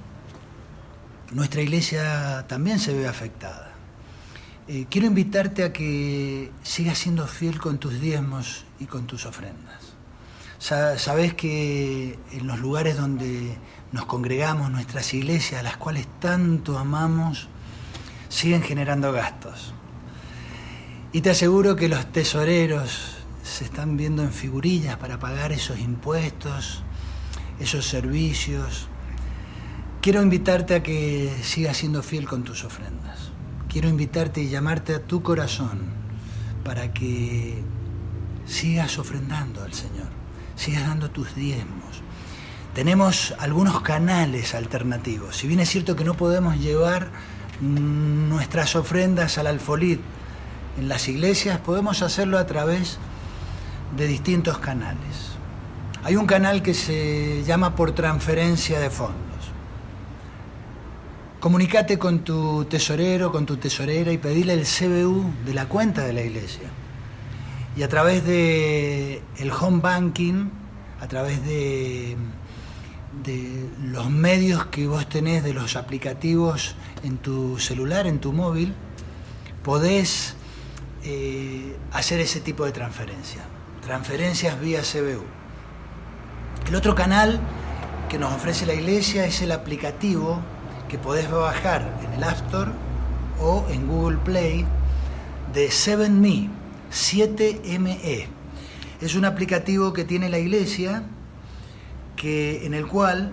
nuestra iglesia también se ve afectada. Quiero invitarte a que sigas siendo fiel con tus diezmos y con tus ofrendas. Sabés que en los lugares donde nos congregamos, nuestras iglesias, a las cuales tanto amamos, siguen generando gastos. Y te aseguro que los tesoreros se están viendo en figurillas para pagar esos impuestos, esos servicios. Quiero invitarte a que sigas siendo fiel con tus ofrendas. Quiero invitarte y llamarte a tu corazón para que sigas ofrendando al Señor, sigas dando tus diezmos. Tenemos algunos canales alternativos. Si bien es cierto que no podemos llevar nuestras ofrendas al alfolí en las iglesias, podemos hacerlo a través de distintos canales. Hay un canal que se llama por transferencia de fondos. Comunícate con tu tesorero, con tu tesorera y pedile el CBU de la cuenta de la iglesia. Y a través de el home banking, a través de los medios que vos tenés, de los aplicativos en tu celular, en tu móvil, podés hacer ese tipo de transferencia. Transferencias vía CBU. El otro canal que nos ofrece la iglesia es el aplicativo que podés bajar en el App Store o en Google Play de 7Me, 7ME. Es un aplicativo que tiene la iglesia en el cual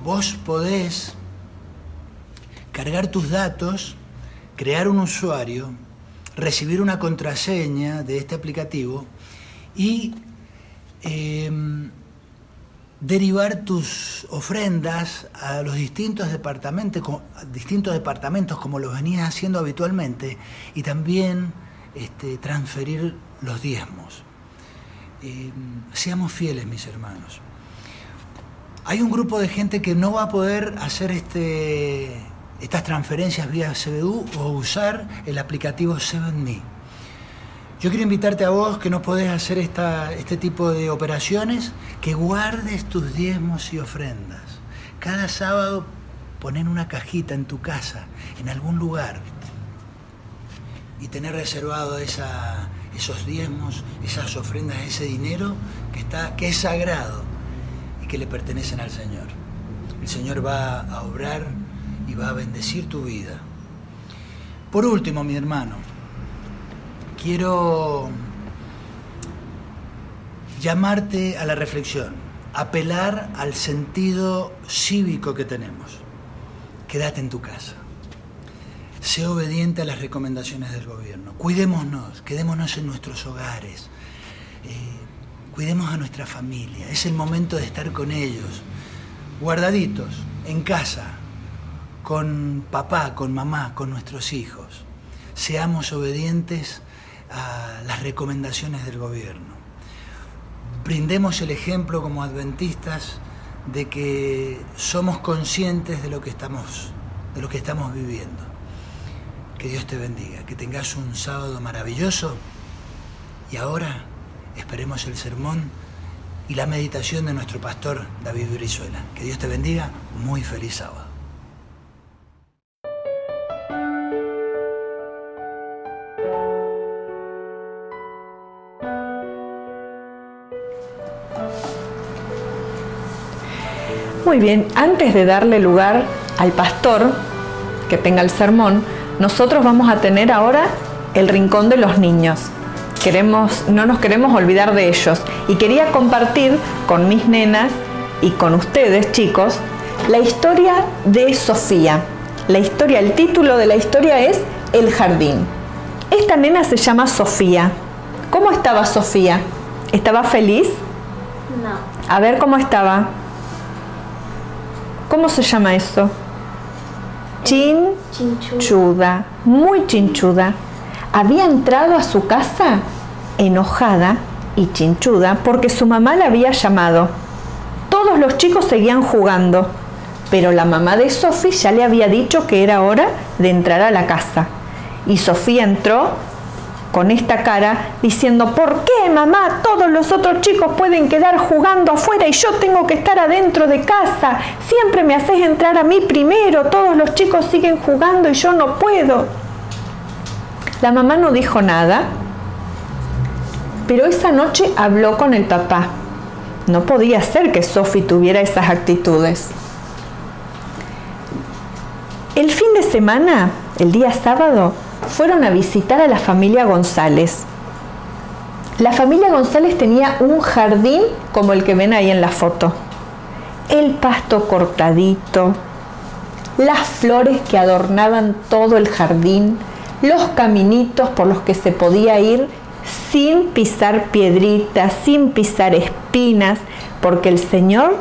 vos podés cargar tus datos, crear un usuario, recibir una contraseña de este aplicativo y derivar tus ofrendas a los distintos departamentos como lo venías haciendo habitualmente, y también transferir los diezmos. Seamos fieles, mis hermanos. Hay un grupo de gente que no va a poder hacer estas transferencias vía CBU o usar el aplicativo 7Me. Yo quiero invitarte a vos que no podés hacer este tipo de operaciones, que guardes tus diezmos y ofrendas. Cada sábado poner una cajita en tu casa, en algún lugar, y tener reservado esos diezmos, esas ofrendas, ese dinero que es sagrado y que le pertenecen al Señor. El Señor va a obrar y va a bendecir tu vida. Por último, mi hermano, quiero llamarte a la reflexión, apelar al sentido cívico que tenemos. Quédate en tu casa. Sé obediente a las recomendaciones del gobierno. Cuidémonos, quedémonos en nuestros hogares. Cuidemos a nuestra familia, es el momento de estar con ellos, guardaditos, en casa, con papá, con mamá, con nuestros hijos. Seamos obedientes a las recomendaciones del gobierno. Brindemos el ejemplo como adventistas de que somos conscientes de lo que estamos viviendo. Que Dios te bendiga, que tengas un sábado maravilloso y ahora esperemos el sermón y la meditación de nuestro pastor David Brizuela. Que Dios te bendiga, muy feliz sábado. Muy bien, antes de darle lugar al pastor que tenga el sermón, nosotros vamos a tener ahora el rincón de los niños. No nos queremos olvidar de ellos y quería compartir con mis nenas y con ustedes, chicos, la historia de Sofía. El título de la historia es El jardín. Esta nena se llama Sofía. ¿Cómo estaba Sofía? ¿Estaba feliz? No. A ver cómo estaba. ¿Cómo se llama eso? Chinchuda. Muy chinchuda. Había entrado a su casa enojada y chinchuda porque su mamá la había llamado. Todos los chicos seguían jugando, pero la mamá de Sofía ya le había dicho que era hora de entrar a la casa. Y Sofía entró con esta cara diciendo: ¿por qué, mamá? Todos los otros chicos pueden quedar jugando afuera y yo tengo que estar adentro de casa. Siempre me haces entrar a mí primero. Todos los chicos siguen jugando y yo no puedo. La mamá no dijo nada, pero esa noche habló con el papá. No podía ser que Sofía tuviera esas actitudes. El fin de semana, el día sábado, fueron a visitar a la familia González. La familia González tenía un jardín como el que ven ahí en la foto. El pasto cortadito, las flores que adornaban todo el jardín, los caminitos por los que se podía ir sin pisar piedritas, sin pisar espinas, porque el Señor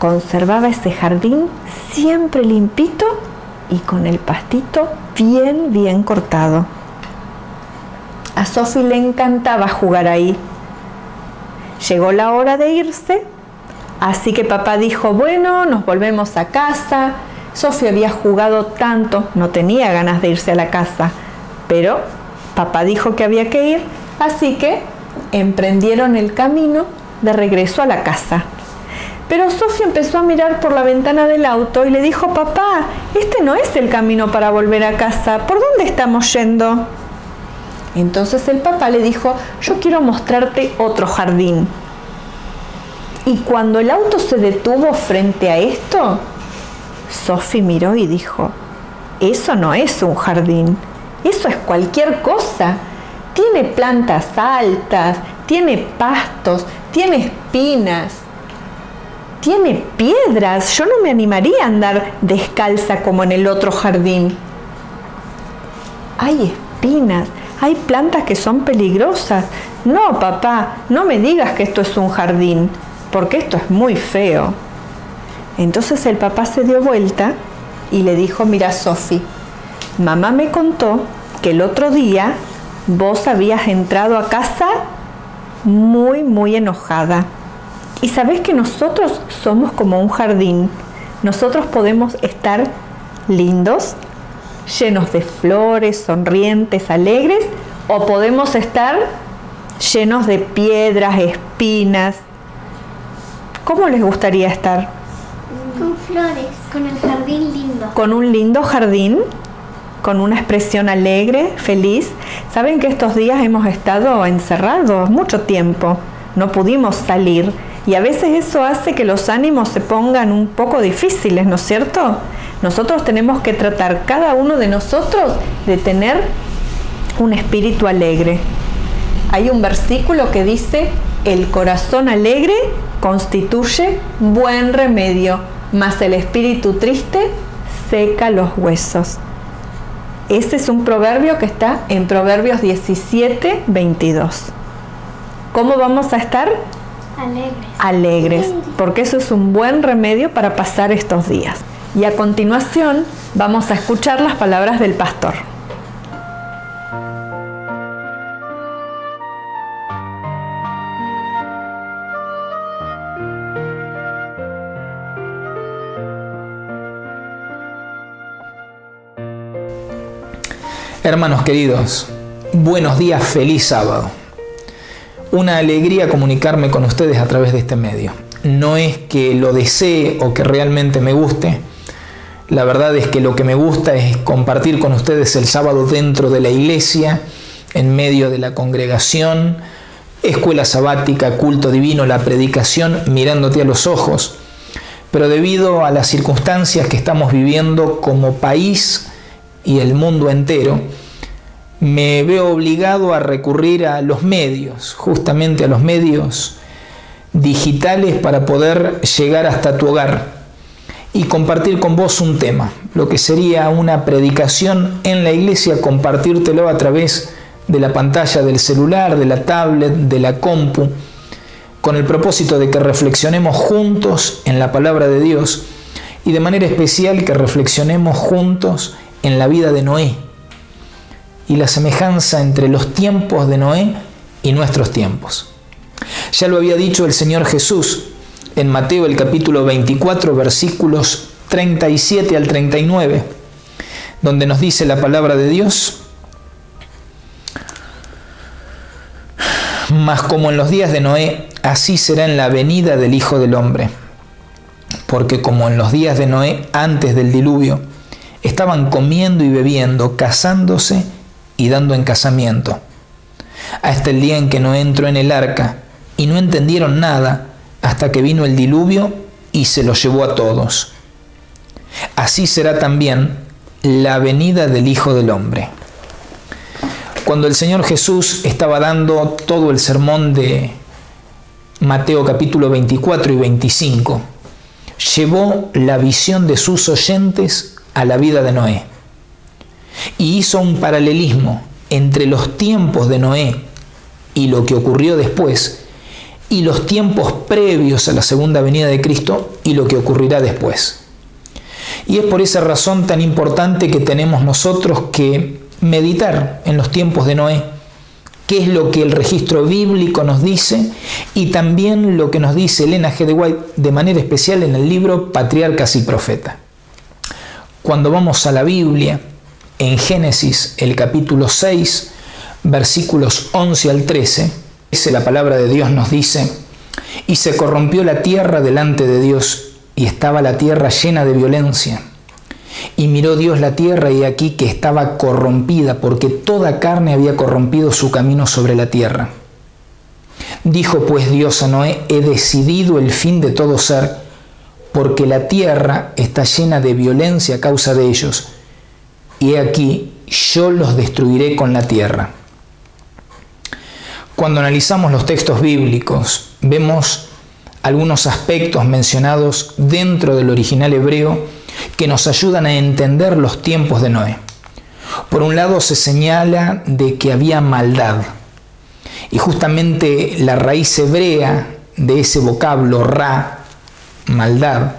conservaba ese jardín siempre limpito y con el pastito bien cortado. A Sofía le encantaba jugar ahí. Llegó la hora de irse, así que papá dijo: bueno, nos volvemos a casa. Sofía había jugado tanto, no tenía ganas de irse a la casa, pero papá dijo que había que ir, así que emprendieron el camino de regreso a la casa. Pero Sofía empezó a mirar por la ventana del auto y le dijo: papá, este no es el camino para volver a casa, ¿por dónde estamos yendo? Entonces el papá le dijo: yo quiero mostrarte otro jardín. Y cuando el auto se detuvo frente a esto, Sofía miró y dijo: eso no es un jardín, eso es cualquier cosa. Tiene plantas altas, tiene pastos, tiene espinas, tiene piedras. Yo no me animaría a andar descalza como en el otro jardín. Hay espinas, hay plantas que son peligrosas. No, papá, no me digas que esto es un jardín, porque esto es muy feo. Entonces el papá se dio vuelta y le dijo: mira, Sofía, mamá me contó que el otro día vos habías entrado a casa muy enojada. Y sabés que nosotros somos como un jardín. Nosotros podemos estar lindos, llenos de flores, sonrientes, alegres, o podemos estar llenos de piedras, espinas. ¿Cómo les gustaría estar? Con flores, con el jardín lindo. Con un lindo jardín, con una expresión alegre, feliz. Saben que estos días hemos estado encerrados mucho tiempo, no pudimos salir y a veces eso hace que los ánimos se pongan un poco difíciles, ¿no es cierto? Nosotros tenemos que tratar cada uno de nosotros de tener un espíritu alegre. Hay un versículo que dice: el corazón alegre constituye buen remedio, mas el espíritu triste seca los huesos. Ese es un proverbio que está en Proverbios 17:22. ¿Cómo vamos a estar? Alegres, porque eso es un buen remedio para pasar estos días. Y a continuación vamos a escuchar las palabras del pastor. Hermanos queridos, buenos días, feliz sábado. Una alegría comunicarme con ustedes a través de este medio. No es que lo desee o que realmente me guste. La verdad es que lo que me gusta es compartir con ustedes el sábado dentro de la iglesia, en medio de la congregación, escuela sabática, culto divino, la predicación, mirándote a los ojos. Pero debido a las circunstancias que estamos viviendo como país y el mundo entero, me veo obligado a recurrir a los medios, justamente a los medios digitales, para poder llegar hasta tu hogar y compartir con vos un tema, lo que sería una predicación en la iglesia, compartírtelo a través de la pantalla del celular, de la tablet, de la compu, con el propósito de que reflexionemos juntos en la palabra de Dios y de manera especial que reflexionemos juntos en la vida de Noé y la semejanza entre los tiempos de Noé y nuestros tiempos. Ya lo había dicho el Señor Jesús en Mateo el capítulo 24, versículos 37 al 39, donde nos dice la palabra de Dios: mas como en los días de Noé, así será en la venida del Hijo del Hombre. Porque como en los días de Noé, antes del diluvio, estaban comiendo y bebiendo, casándose y dando en casamiento, hasta el día en que Noé entró en el arca, y no entendieron nada hasta que vino el diluvio y se los llevó a todos. Así será también la venida del Hijo del Hombre. Cuando el Señor Jesús estaba dando todo el sermón de Mateo capítulo 24 y 25, llevó la visión de sus oyentes a la vida de Noé y hizo un paralelismo entre los tiempos de Noé y lo que ocurrió después, y los tiempos previos a la segunda venida de Cristo y lo que ocurrirá después. Y es por esa razón tan importante que tenemos nosotros que meditar en los tiempos de Noé, qué es lo que el registro bíblico nos dice y también lo que nos dice Elena G. de White de manera especial en el libro Patriarcas y Profetas. Cuando vamos a la Biblia, en Génesis el capítulo 6, versículos 11 al 13, la palabra de Dios nos dice: y se corrompió la tierra delante de Dios, y estaba la tierra llena de violencia. Y miró Dios la tierra, y aquí que estaba corrompida, porque toda carne había corrompido su camino sobre la tierra. Dijo pues Dios a Noé: he decidido el fin de todo ser, porque la tierra está llena de violencia a causa de ellos, y he aquí, yo los destruiré con la tierra. Cuando analizamos los textos bíblicos, vemos algunos aspectos mencionados dentro del original hebreo que nos ayudan a entender los tiempos de Noé. Por un lado, se señala de que había maldad, y justamente la raíz hebrea de ese vocablo, ra, maldad,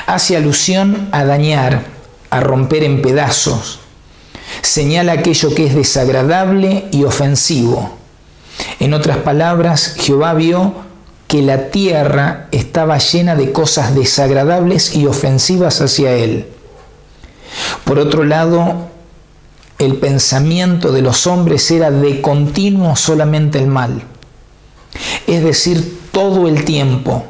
hace alusión a dañar, a romper en pedazos. Señala aquello que es desagradable y ofensivo. En otras palabras, Jehová vio que la tierra estaba llena de cosas desagradables y ofensivas hacia él. Por otro lado, el pensamiento de los hombres era de continuo solamente el mal. Es decir, todo el tiempo,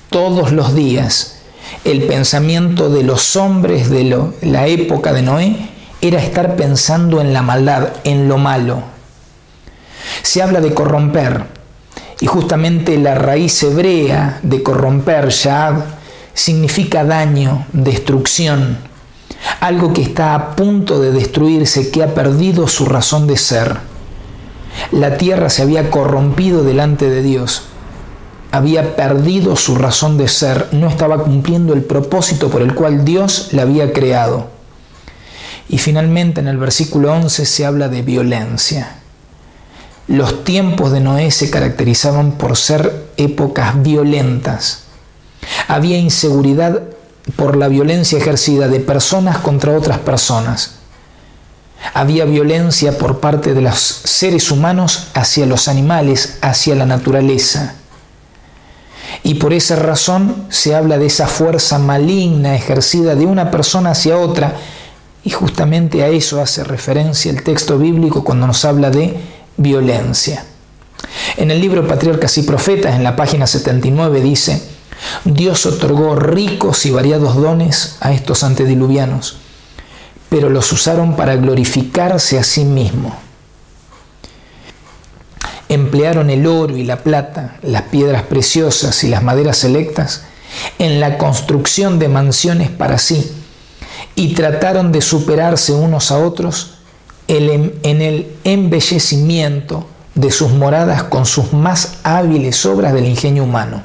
todos los días, el pensamiento de los hombres de la época de Noé era estar pensando en la maldad, en lo malo. Se habla de corromper, y justamente la raíz hebrea de corromper, sha'ab, significa daño, destrucción, algo que está a punto de destruirse, que ha perdido su razón de ser. La tierra se había corrompido delante de Dios, había perdido su razón de ser, no estaba cumpliendo el propósito por el cual Dios la había creado. Y finalmente en el versículo 11 se habla de violencia. Los tiempos de Noé se caracterizaban por ser épocas violentas. Había inseguridad por la violencia ejercida de personas contra otras personas. Había violencia por parte de los seres humanos hacia los animales, hacia la naturaleza. Y por esa razón se habla de esa fuerza maligna ejercida de una persona hacia otra, y justamente a eso hace referencia el texto bíblico cuando nos habla de violencia. En el libro Patriarcas y Profetas, en la página 79, dice: Dios otorgó ricos y variados dones a estos antediluvianos, pero los usaron para glorificarse a sí mismos. Emplearon el oro y la plata, las piedras preciosas y las maderas selectas en la construcción de mansiones para sí, y trataron de superarse unos a otros en el embellecimiento de sus moradas con sus más hábiles obras del ingenio humano.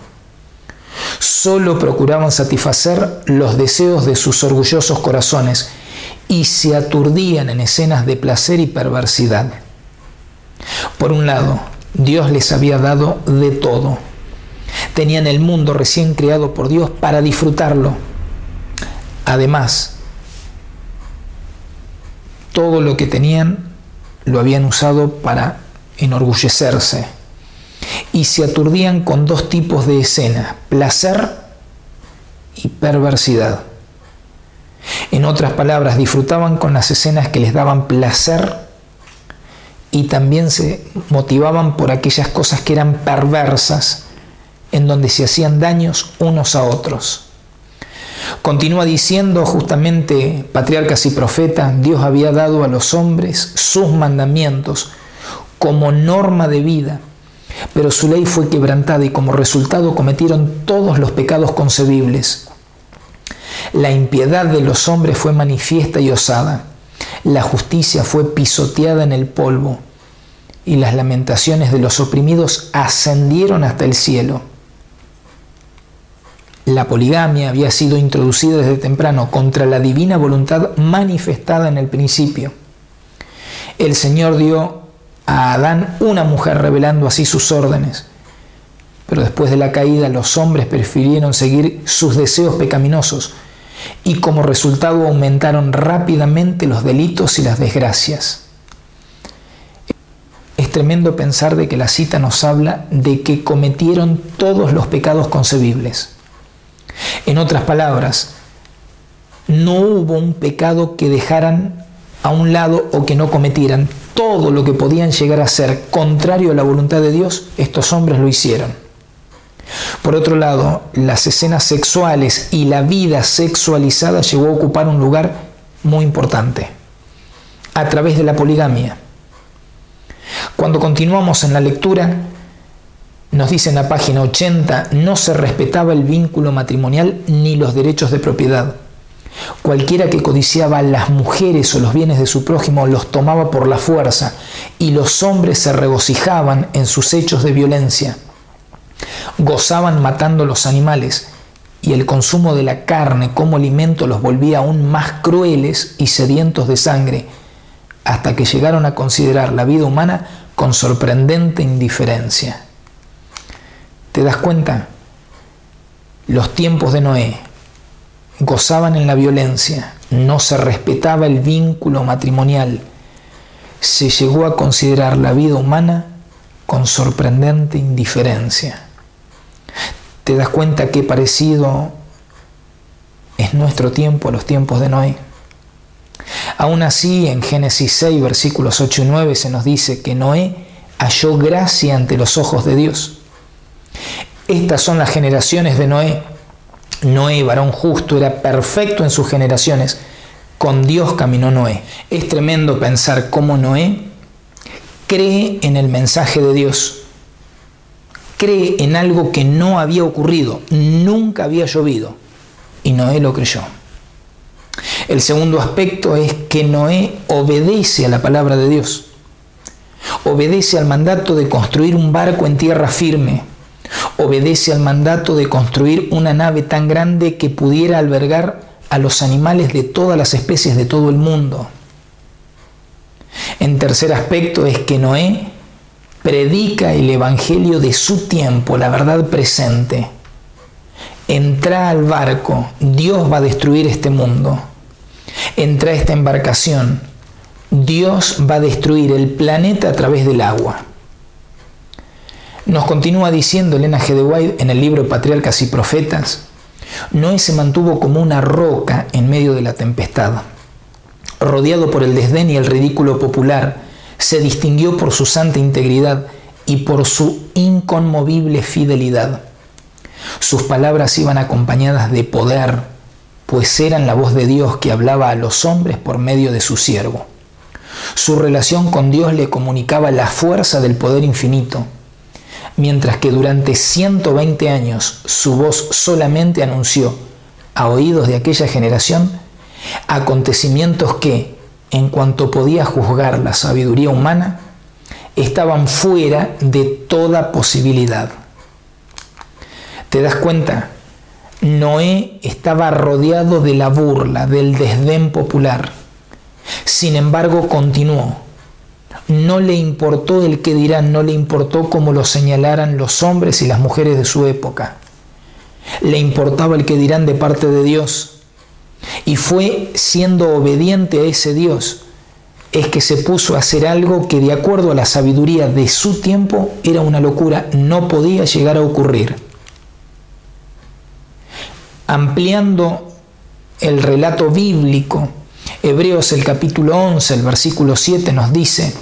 Solo procuraban satisfacer los deseos de sus orgullosos corazones y se aturdían en escenas de placer y perversidad. Por un lado, Dios les había dado de todo. Tenían el mundo recién creado por Dios para disfrutarlo. Además, todo lo que tenían lo habían usado para enorgullecerse. Y se aturdían con dos tipos de escenas: placer y perversidad. En otras palabras, disfrutaban con las escenas que les daban placer y también se motivaban por aquellas cosas que eran perversas, en donde se hacían daños unos a otros. Continúa diciendo justamente Patriarcas y Profetas: Dios había dado a los hombres sus mandamientos como norma de vida, pero su ley fue quebrantada y como resultado cometieron todos los pecados concebibles. La impiedad de los hombres fue manifiesta y osada, la justicia fue pisoteada en el polvo y las lamentaciones de los oprimidos ascendieron hasta el cielo. La poligamia había sido introducida desde temprano contra la divina voluntad manifestada en el principio. El Señor dio a Adán una mujer, revelando así sus órdenes. Pero después de la caída, los hombres prefirieron seguir sus deseos pecaminosos y como resultado aumentaron rápidamente los delitos y las desgracias. Es tremendo pensar de que la cita nos habla de que cometieron todos los pecados concebibles. En otras palabras, no hubo un pecado que dejaran a un lado o que no cometieran. Todo lo que podían llegar a ser contrario a la voluntad de Dios, estos hombres lo hicieron. Por otro lado, las escenas sexuales y la vida sexualizada llegó a ocupar un lugar muy importante a través de la poligamia. Cuando continuamos en la lectura, nos dice en la página 80: no se respetaba el vínculo matrimonial ni los derechos de propiedad. Cualquiera que codiciaba a las mujeres o los bienes de su prójimo los tomaba por la fuerza, y los hombres se regocijaban en sus hechos de violencia. Gozaban matando los animales, y el consumo de la carne como alimento los volvía aún más crueles y sedientos de sangre, hasta que llegaron a considerar la vida humana con sorprendente indiferencia. ¿Te das cuenta? Los tiempos de Noé gozaban en la violencia, no se respetaba el vínculo matrimonial, se llegó a considerar la vida humana con sorprendente indiferencia. ¿Te das cuenta qué parecido es nuestro tiempo a los tiempos de Noé? Aún así, en Génesis 6, versículos 8 y 9 se nos dice que Noé halló gracia ante los ojos de Dios. Estas son las generaciones de Noé. Noé, varón justo, era perfecto en sus generaciones. Con Dios caminó Noé. Es tremendo pensar cómo Noé cree en el mensaje de Dios. Cree en algo que no había ocurrido, nunca había llovido, y Noé lo creyó. El segundo aspecto es que Noé obedece a la palabra de Dios. Obedece al mandato de construir un barco en tierra firme. Obedece al mandato de construir una nave tan grande que pudiera albergar a los animales de todas las especies de todo el mundo. En tercer aspecto es que Noé predica el evangelio de su tiempo, la verdad presente. Entra al barco, Dios va a destruir este mundo. Entra a esta embarcación, Dios va a destruir el planeta a través del agua. Nos continúa diciendo Elena G. de White en el libro Patriarcas y Profetas: Noé se mantuvo como una roca en medio de la tempestad. Rodeado por el desdén y el ridículo popular, se distinguió por su santa integridad y por su inconmovible fidelidad. Sus palabras iban acompañadas de poder, pues eran la voz de Dios que hablaba a los hombres por medio de su siervo. Su relación con Dios le comunicaba la fuerza del poder infinito, mientras que durante 120 años su voz solamente anunció a oídos de aquella generación acontecimientos que, en cuanto podía juzgar la sabiduría humana, estaban fuera de toda posibilidad. ¿Te das cuenta? Noé estaba rodeado de la burla, del desdén popular. Sin embargo, continuó. No le importó el qué dirán, no le importó cómo lo señalaran los hombres y las mujeres de su época. Le importaba el qué dirán de parte de Dios. Y fue siendo obediente a ese Dios es que se puso a hacer algo que, de acuerdo a la sabiduría de su tiempo, era una locura, no podía llegar a ocurrir. Ampliando el relato bíblico, Hebreos el capítulo 11, el versículo 7 nos dice: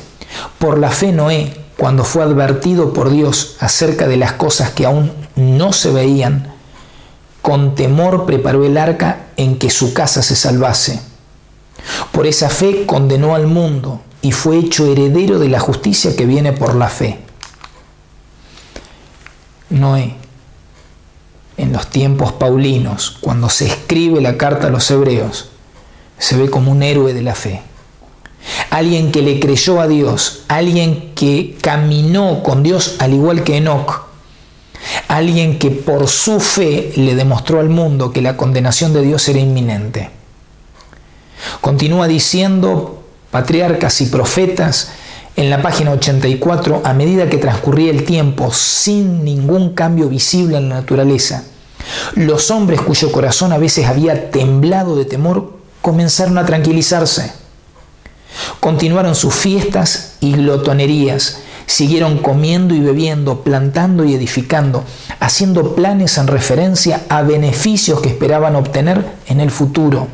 por la fe Noé, cuando fue advertido por Dios acerca de las cosas que aún no se veían, con temor preparó el arca en que su casa se salvase. Por esa fe condenó al mundo y fue hecho heredero de la justicia que viene por la fe. Noé, en los tiempos paulinos, cuando se escribe la carta a los hebreos, se ve como un héroe de la fe. Alguien que le creyó a Dios, alguien que caminó con Dios al igual que Enoc, alguien que por su fe le demostró al mundo que la condenación de Dios era inminente. Continúa diciendo Patriarcas y Profetas en la página 84: a medida que transcurría el tiempo sin ningún cambio visible en la naturaleza, los hombres cuyo corazón a veces había temblado de temor comenzaron a tranquilizarse. Continuaron sus fiestas y glotonerías, siguieron comiendo y bebiendo, plantando y edificando, haciendo planes en referencia a beneficios que esperaban obtener en el futuro,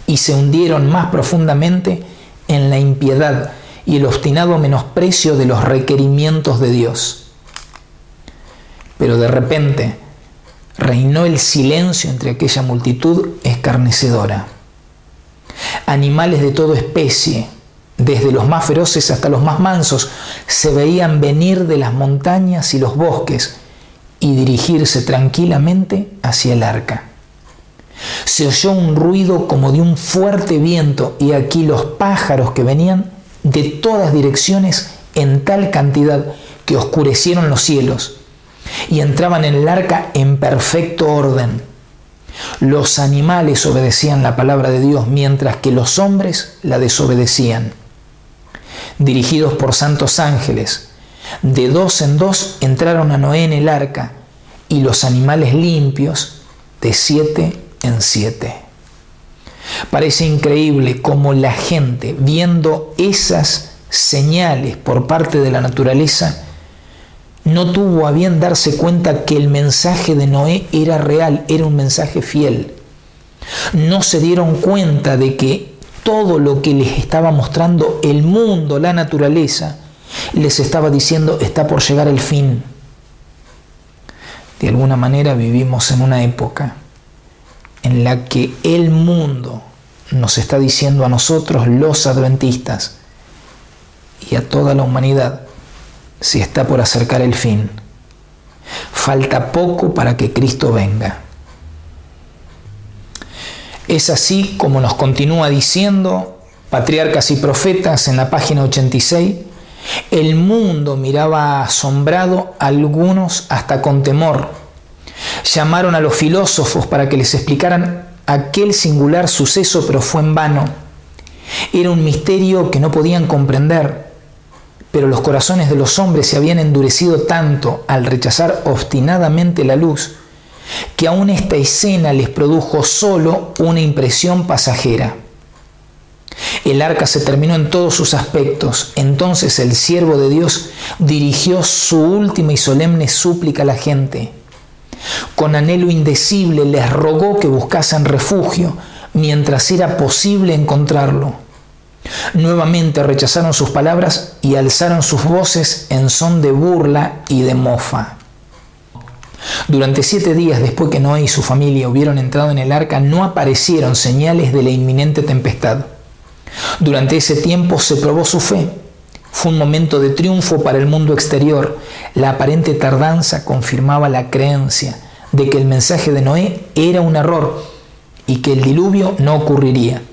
y se hundieron más profundamente en la impiedad y el obstinado menosprecio de los requerimientos de Dios. Pero de repente reinó el silencio entre aquella multitud escarnecedora. Animales de toda especie, desde los más feroces hasta los más mansos, se veían venir de las montañas y los bosques y dirigirse tranquilamente hacia el arca. Se oyó un ruido como de un fuerte viento, y aquí los pájaros que venían de todas direcciones en tal cantidad que oscurecieron los cielos y entraban en el arca en perfecto orden. Los animales obedecían la palabra de Dios, mientras que los hombres la desobedecían. Dirigidos por santos ángeles, de dos en dos entraron a Noé en el arca, y los animales limpios de 7 en 7. Parece increíble cómo la gente, viendo esas señales por parte de la naturaleza, no tuvo a bien darse cuenta que el mensaje de Noé era real, era un mensaje fiel. No se dieron cuenta de que todo lo que les estaba mostrando el mundo, la naturaleza, les estaba diciendo: está por llegar el fin. De alguna manera vivimos en una época en la que el mundo nos está diciendo a nosotros, los adventistas, y a toda la humanidad, si está por acercar el fin. Falta poco para que Cristo venga. Es así como nos continúa diciendo Patriarcas y Profetas en la página 86. El mundo miraba asombrado, algunos hasta con temor. Llamaron a los filósofos para que les explicaran aquel singular suceso, pero fue en vano. Era un misterio que no podían comprender. Pero los corazones de los hombres se habían endurecido tanto al rechazar obstinadamente la luz, que aún esta escena les produjo solo una impresión pasajera. El arca se terminó en todos sus aspectos. Entonces el siervo de Dios dirigió su última y solemne súplica a la gente. Con anhelo indecible les rogó que buscasen refugio mientras era posible encontrarlo. Nuevamente rechazaron sus palabras y alzaron sus voces en son de burla y de mofa. Durante 7 días después que Noé y su familia hubieron entrado en el arca, no aparecieron señales de la inminente tempestad. Durante ese tiempo se probó su fe. Fue un momento de triunfo para el mundo exterior. La aparente tardanza confirmaba la creencia de que el mensaje de Noé era un error y que el diluvio no ocurriría.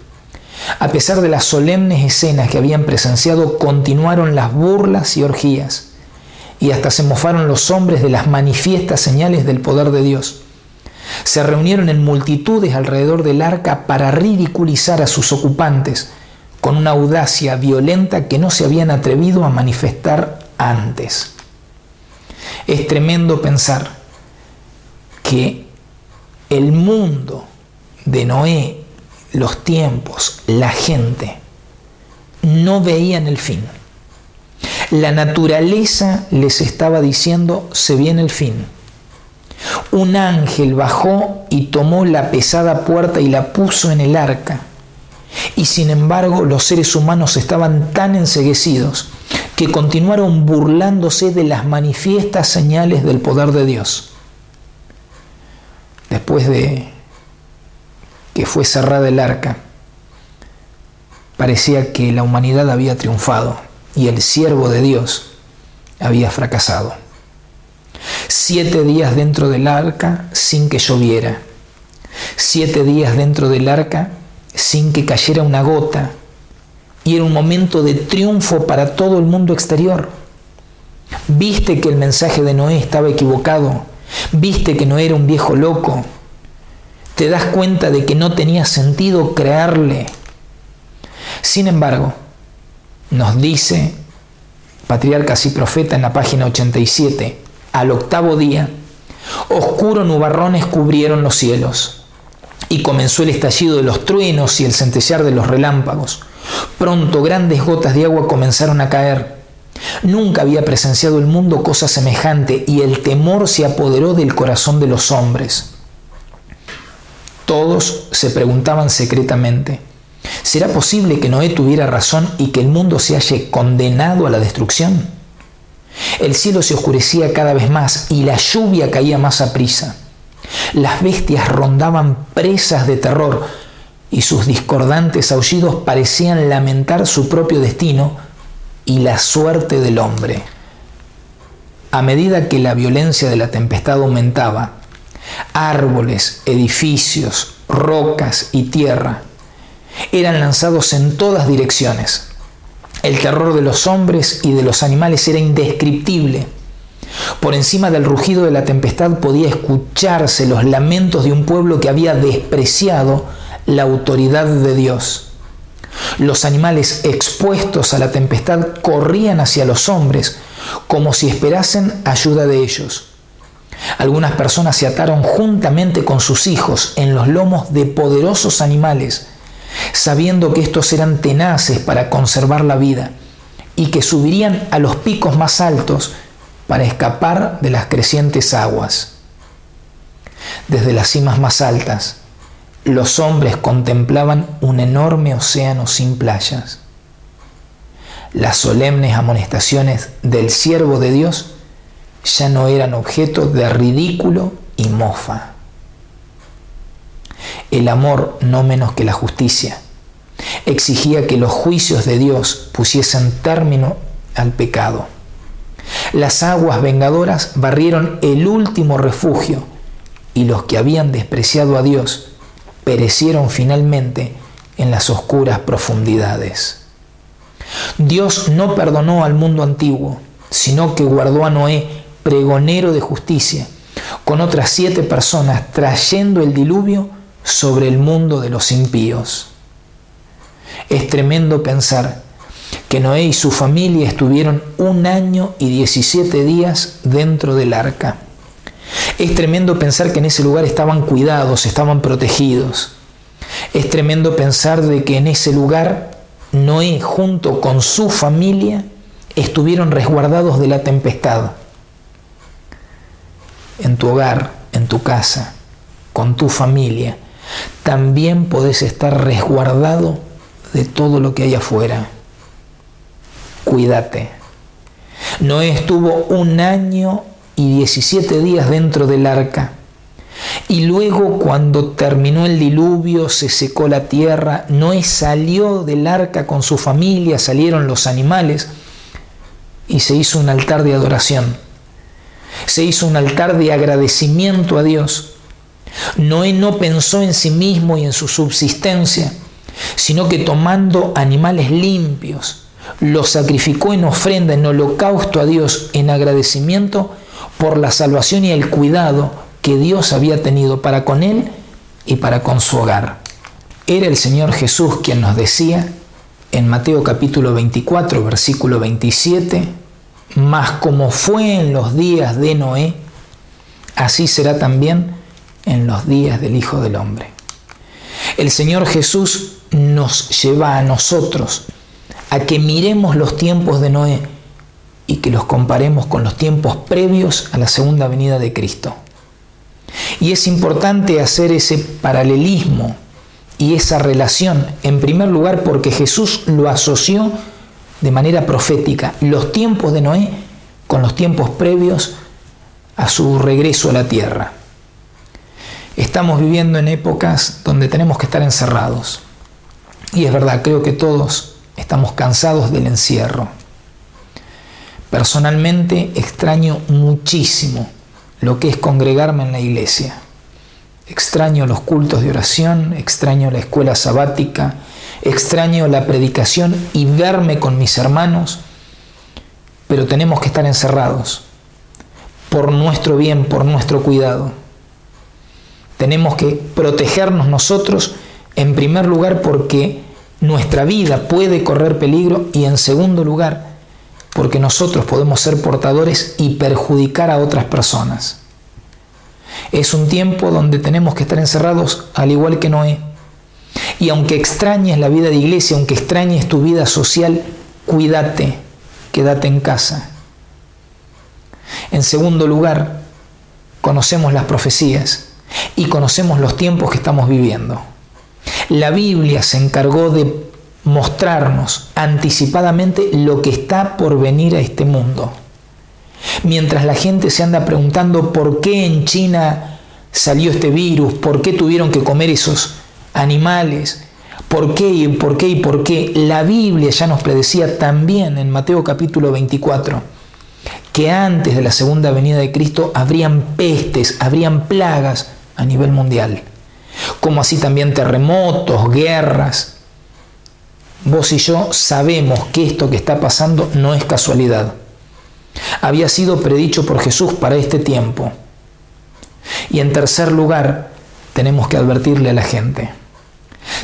A pesar de las solemnes escenas que habían presenciado, continuaron las burlas y orgías, y hasta se mofaron los hombres de las manifiestas señales del poder de Dios. Se reunieron en multitudes alrededor del arca para ridiculizar a sus ocupantes con una audacia violenta que no se habían atrevido a manifestar antes. Es tremendo pensar que el mundo de Noé, los tiempos, la gente, no veían el fin. La naturaleza les estaba diciendo: se viene el fin. Un ángel bajó y tomó la pesada puerta y la puso en el arca. Y sin embargo, los seres humanos estaban tan enceguecidos que continuaron burlándose de las manifiestas señales del poder de Dios. Después de que fue cerrada el arca, parecía que la humanidad había triunfado y el siervo de Dios había fracasado. 7 días dentro del arca sin que lloviera. 7 días dentro del arca sin que cayera una gota. Y era un momento de triunfo para todo el mundo exterior. ¿Viste que el mensaje de Noé estaba equivocado? ¿Viste que no era un viejo loco? ¿Te das cuenta de que no tenía sentido creerle? Sin embargo, nos dice Patriarcas y Profeta en la página 87, al 8º día, oscuros nubarrones cubrieron los cielos, y comenzó el estallido de los truenos y el centellear de los relámpagos. Pronto grandes gotas de agua comenzaron a caer. Nunca había presenciado el mundo cosa semejante, y el temor se apoderó del corazón de los hombres. Todos se preguntaban secretamente: ¿será posible que Noé tuviera razón y que el mundo se halle condenado a la destrucción? El cielo se oscurecía cada vez más y la lluvia caía más aprisa. Las bestias rondaban presas de terror y sus discordantes aullidos parecían lamentar su propio destino y la suerte del hombre. A medida que la violencia de la tempestad aumentaba, árboles, edificios, rocas y tierra eran lanzados en todas direcciones. El terror de los hombres y de los animales era indescriptible. Por encima del rugido de la tempestad podía escucharse los lamentos de un pueblo que había despreciado la autoridad de Dios. Los animales expuestos a la tempestad corrían hacia los hombres como si esperasen ayuda de ellos. Algunas personas se ataron juntamente con sus hijos en los lomos de poderosos animales, sabiendo que estos eran tenaces para conservar la vida y que subirían a los picos más altos para escapar de las crecientes aguas. Desde las cimas más altas, los hombres contemplaban un enorme océano sin playas. Las solemnes amonestaciones del siervo de Dios ya no eran objeto de ridículo y mofa. El amor, no menos que la justicia, exigía que los juicios de Dios pusiesen término al pecado. Las aguas vengadoras barrieron el último refugio y los que habían despreciado a Dios perecieron finalmente en las oscuras profundidades. Dios no perdonó al mundo antiguo, sino que guardó a Noé, pregonero de justicia, con otras 7 personas, trayendo el diluvio sobre el mundo de los impíos. Es tremendo pensar que Noé y su familia estuvieron 1 año y 17 días dentro del arca. Es tremendo pensar que en ese lugar estaban cuidados, estaban protegidos. Es tremendo pensar de que en ese lugar Noé junto con su familia estuvieron resguardados de la tempestad. En tu hogar, en tu casa, con tu familia, también podés estar resguardado de todo lo que hay afuera. Cuídate. Noé estuvo 1 año y 17 días dentro del arca. Y luego, cuando terminó el diluvio, se secó la tierra, Noé salió del arca con su familia, salieron los animales y se hizo un altar de adoración. Se hizo un altar de agradecimiento a Dios. Noé no pensó en sí mismo y en su subsistencia, sino que tomando animales limpios, los sacrificó en ofrenda, en holocausto a Dios, en agradecimiento por la salvación y el cuidado que Dios había tenido para con él y para con su hogar. Era el Señor Jesús quien nos decía en Mateo capítulo 24, versículo 27, mas como fue en los días de Noé, así será también en los días del Hijo del Hombre. El Señor Jesús nos lleva a nosotros a que miremos los tiempos de Noé y que los comparemos con los tiempos previos a la segunda venida de Cristo. Y es importante hacer ese paralelismo y esa relación, en primer lugar porque Jesús lo asoció de manera profética, los tiempos de Noé con los tiempos previos a su regreso a la tierra. Estamos viviendo en épocas donde tenemos que estar encerrados. Y es verdad, creo que todos estamos cansados del encierro. Personalmente extraño muchísimo lo que es congregarme en la iglesia. Extraño los cultos de oración, extraño la escuela sabática, extraño la predicación y verme con mis hermanos, pero tenemos que estar encerrados por nuestro bien, por nuestro cuidado. Tenemos que protegernos nosotros, en primer lugar porque nuestra vida puede correr peligro y en segundo lugar porque nosotros podemos ser portadores y perjudicar a otras personas. Es un tiempo donde tenemos que estar encerrados al igual que Noé. Y aunque extrañes la vida de iglesia, aunque extrañes tu vida social, cuídate, quédate en casa. En segundo lugar, conocemos las profecías y conocemos los tiempos que estamos viviendo. La Biblia se encargó de mostrarnos anticipadamente lo que está por venir a este mundo. Mientras la gente se anda preguntando por qué en China salió este virus, por qué tuvieron que comer esos animales, por qué, la Biblia ya nos predecía también en Mateo capítulo 24 que antes de la segunda venida de Cristo habrían pestes, habrían plagas a nivel mundial, como así también terremotos, guerras. Vos y yo sabemos que esto que está pasando no es casualidad. Había sido predicho por Jesús para este tiempo. Y en tercer lugar, tenemos que advertirle a la gente.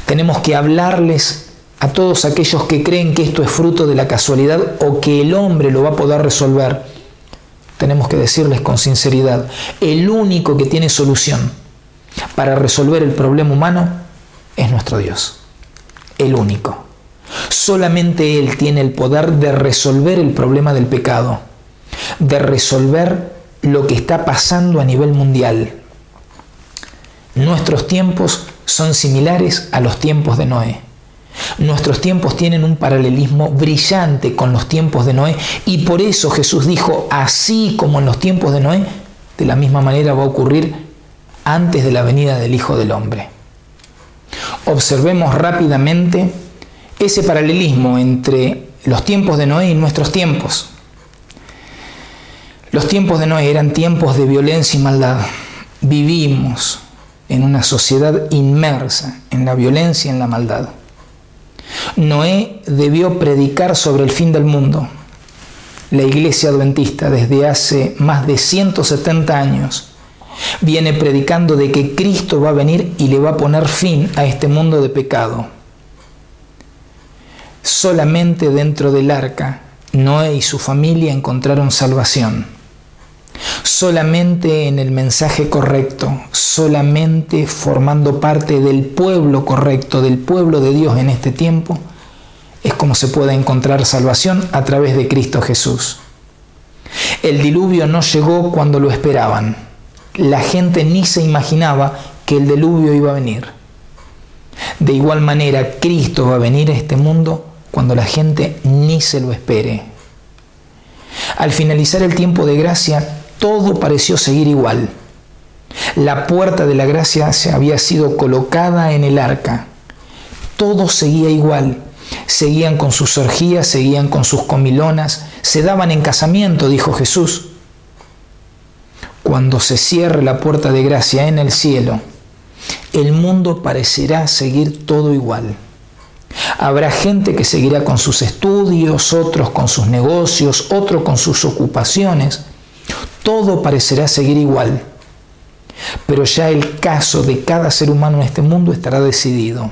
Tenemos que hablarles a todos aquellos que creen que esto es fruto de la casualidad o que el hombre lo va a poder resolver. Tenemos que decirles con sinceridad, el único que tiene solución para resolver el problema humano es nuestro Dios. El único. Solamente Él tiene el poder de resolver el problema del pecado, de resolver lo que está pasando a nivel mundial. Nuestros tiempos son similares a los tiempos de Noé. Nuestros tiempos tienen un paralelismo brillante con los tiempos de Noé y por eso Jesús dijo, así como en los tiempos de Noé, de la misma manera va a ocurrir antes de la venida del Hijo del Hombre. Observemos rápidamente ese paralelismo entre los tiempos de Noé y nuestros tiempos. Los tiempos de Noé eran tiempos de violencia y maldad. Vivimos en una sociedad inmersa en la violencia y en la maldad. Noé debió predicar sobre el fin del mundo. La Iglesia Adventista desde hace más de 170 años viene predicando de que Cristo va a venir y le va a poner fin a este mundo de pecado. Solamente dentro del arca, Noé y su familia encontraron salvación. Solamente en el mensaje correcto, solamente formando parte del pueblo correcto, del pueblo de Dios en este tiempo, es como se puede encontrar salvación a través de Cristo Jesús. El diluvio no llegó cuando lo esperaban. La gente ni se imaginaba que el diluvio iba a venir. De igual manera, Cristo va a venir a este mundo cuando la gente ni se lo espere. Al finalizar el tiempo de gracia, todo pareció seguir igual. La puerta de la gracia se había sido colocada en el arca. Todo seguía igual. Seguían con sus orgías, seguían con sus comilonas, se daban en casamiento, dijo Jesús. Cuando se cierre la puerta de gracia en el cielo, el mundo parecerá seguir todo igual. Habrá gente que seguirá con sus estudios, otros con sus negocios, otros con sus ocupaciones. Todo parecerá seguir igual. Pero ya el caso de cada ser humano en este mundo estará decidido.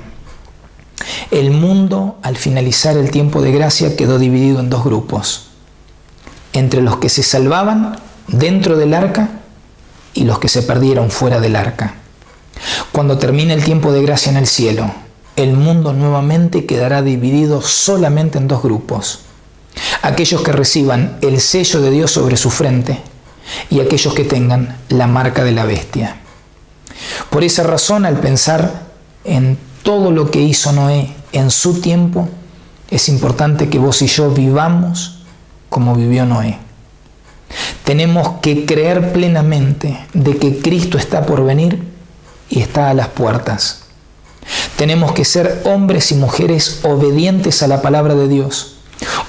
El mundo, al finalizar el tiempo de gracia, quedó dividido en dos grupos. Entre los que se salvaban dentro del arca y los que se perdieron fuera del arca. Cuando termine el tiempo de gracia en el cielo, el mundo nuevamente quedará dividido solamente en dos grupos. Aquellos que reciban el sello de Dios sobre su frente y aquellos que tengan la marca de la bestia. Por esa razón, al pensar en todo lo que hizo Noé en su tiempo, es importante que vos y yo vivamos como vivió Noé. Tenemos que creer plenamente de que Cristo está por venir y está a las puertas. Tenemos que ser hombres y mujeres obedientes a la palabra de Dios,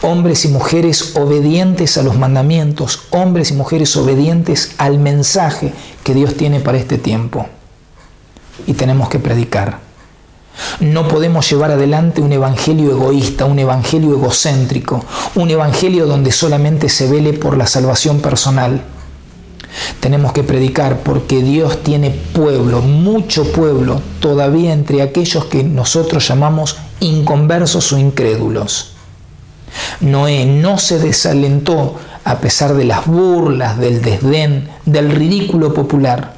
hombres y mujeres obedientes a los mandamientos, hombres y mujeres obedientes al mensaje que Dios tiene para este tiempo. Y tenemos que predicar. No podemos llevar adelante un evangelio egoísta, un evangelio egocéntrico, un evangelio donde solamente se vele por la salvación personal. Tenemos que predicar porque Dios tiene pueblo, mucho pueblo, todavía entre aquellos que nosotros llamamos inconversos o incrédulos. Noé no se desalentó a pesar de las burlas, del desdén, del ridículo popular.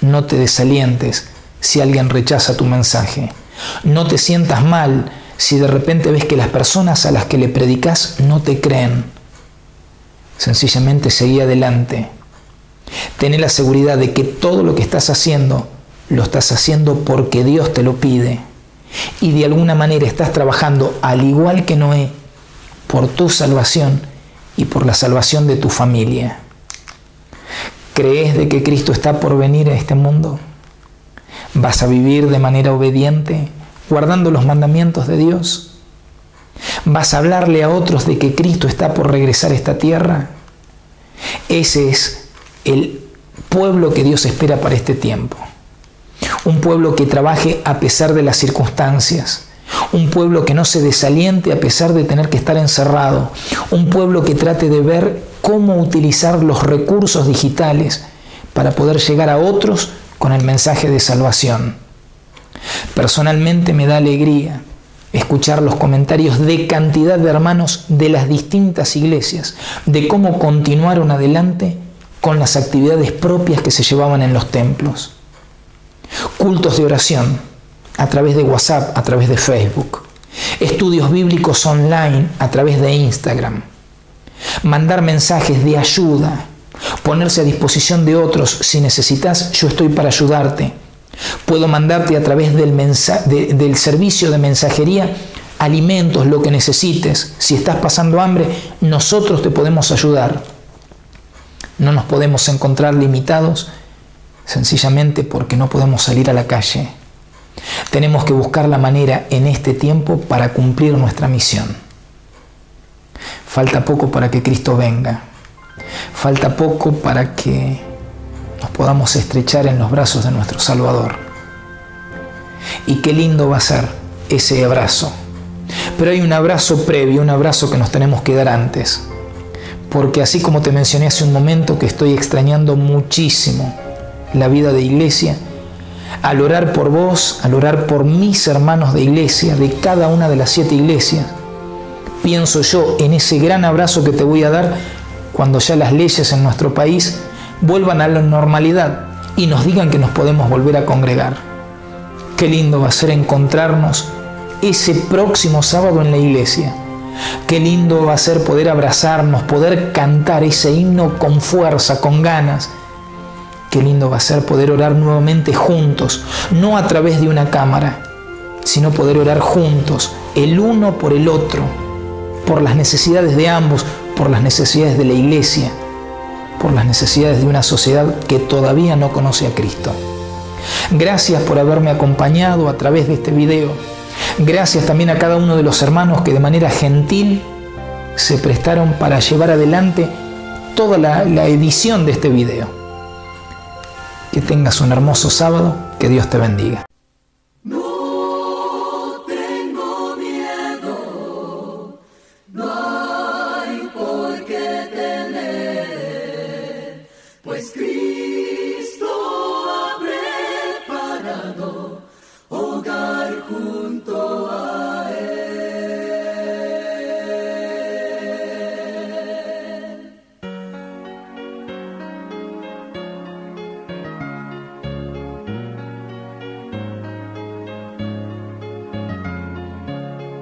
No te desalientes si alguien rechaza tu mensaje. No te sientas mal si de repente ves que las personas a las que le predicas no te creen. Sencillamente seguí adelante. Ten la seguridad de que todo lo que estás haciendo, lo estás haciendo porque Dios te lo pide. Y de alguna manera estás trabajando, al igual que Noé, por tu salvación y por la salvación de tu familia. ¿Crees de que Cristo está por venir a este mundo? ¿Vas a vivir de manera obediente, guardando los mandamientos de Dios? ¿Vas a hablarle a otros de que Cristo está por regresar a esta tierra? Ese es el pueblo que Dios espera para este tiempo. Un pueblo que trabaje a pesar de las circunstancias. Un pueblo que no se desaliente a pesar de tener que estar encerrado. Un pueblo que trate de ver cómo utilizar los recursos digitales para poder llegar a otros con el mensaje de salvación. Personalmente me da alegría escuchar los comentarios de cantidad de hermanos de las distintas iglesias, de cómo continuaron adelante con las actividades propias que se llevaban en los templos. Cultos de oración a través de WhatsApp, a través de Facebook. Estudios bíblicos online a través de Instagram. Mandar mensajes de ayuda. Ponerse a disposición de otros. Si necesitas, yo estoy para ayudarte. Puedo mandarte a través del servicio de mensajería alimentos, lo que necesites. Si estás pasando hambre, nosotros te podemos ayudar. No nos podemos encontrar limitados sencillamente porque no podemos salir a la calle. Tenemos que buscar la manera en este tiempo para cumplir nuestra misión. Falta poco para que Cristo venga. Falta poco para que nos podamos estrechar en los brazos de nuestro Salvador. Y qué lindo va a ser ese abrazo. Pero hay un abrazo previo, un abrazo que nos tenemos que dar antes. Porque así como te mencioné hace un momento que estoy extrañando muchísimo la vida de iglesia, Al orar por vos, al orar por mis hermanos de iglesia, de cada una de las 7 iglesias, pienso yo en ese gran abrazo que te voy a dar cuando ya las leyes en nuestro país vuelvan a la normalidad y nos digan que nos podemos volver a congregar. Qué lindo va a ser encontrarnos ese próximo sábado en la iglesia. Qué lindo va a ser poder abrazarnos, poder cantar ese himno con fuerza, con ganas. Qué lindo va a ser poder orar nuevamente juntos, no a través de una cámara, sino poder orar juntos, el uno por el otro, por las necesidades de ambos, por las necesidades de la iglesia, por las necesidades de una sociedad que todavía no conoce a Cristo. Gracias por haberme acompañado a través de este video. Gracias también a cada uno de los hermanos que de manera gentil se prestaron para llevar adelante toda la edición de este video. Que tengas un hermoso sábado, que Dios te bendiga. No tengo miedo, no hay por qué temer, pues Cristo ha preparado hogar junto a Él.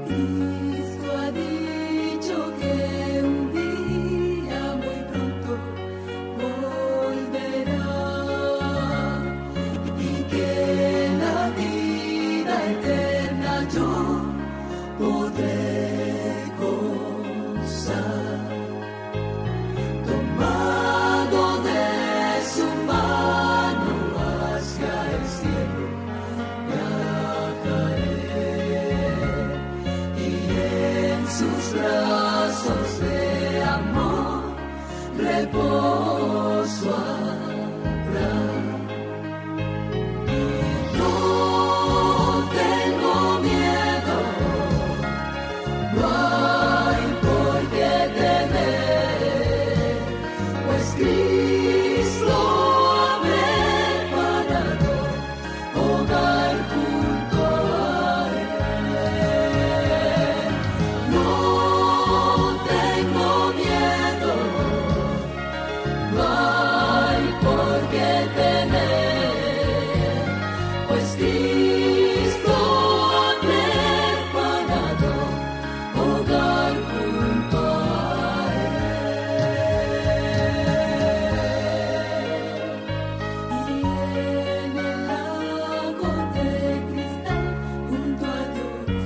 Cristo ha dicho que un día muy pronto volverá y que la vida eterna yo podré gozar. Tomado de su mano hacia el cielo viajaré, y en sus brazos de amor reposo habrá. No tengo miedo, no hay por qué temer, pues Cristo ha preparado hogar junto a Él. No tengo miedo, no hay por qué temer, pues Cristo ha preparado hogar junto a Él. Y en el lago de cristal junto a Dios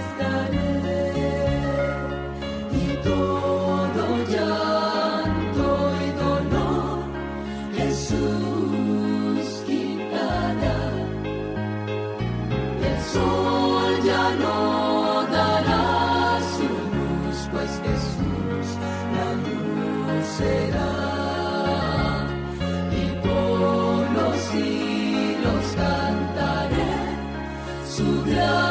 estaré, y todo llanto y dolor Jesús quitará. El sol ya no dará su luz, pues Jesús la luz será, y por los siglos cantaré su gracia.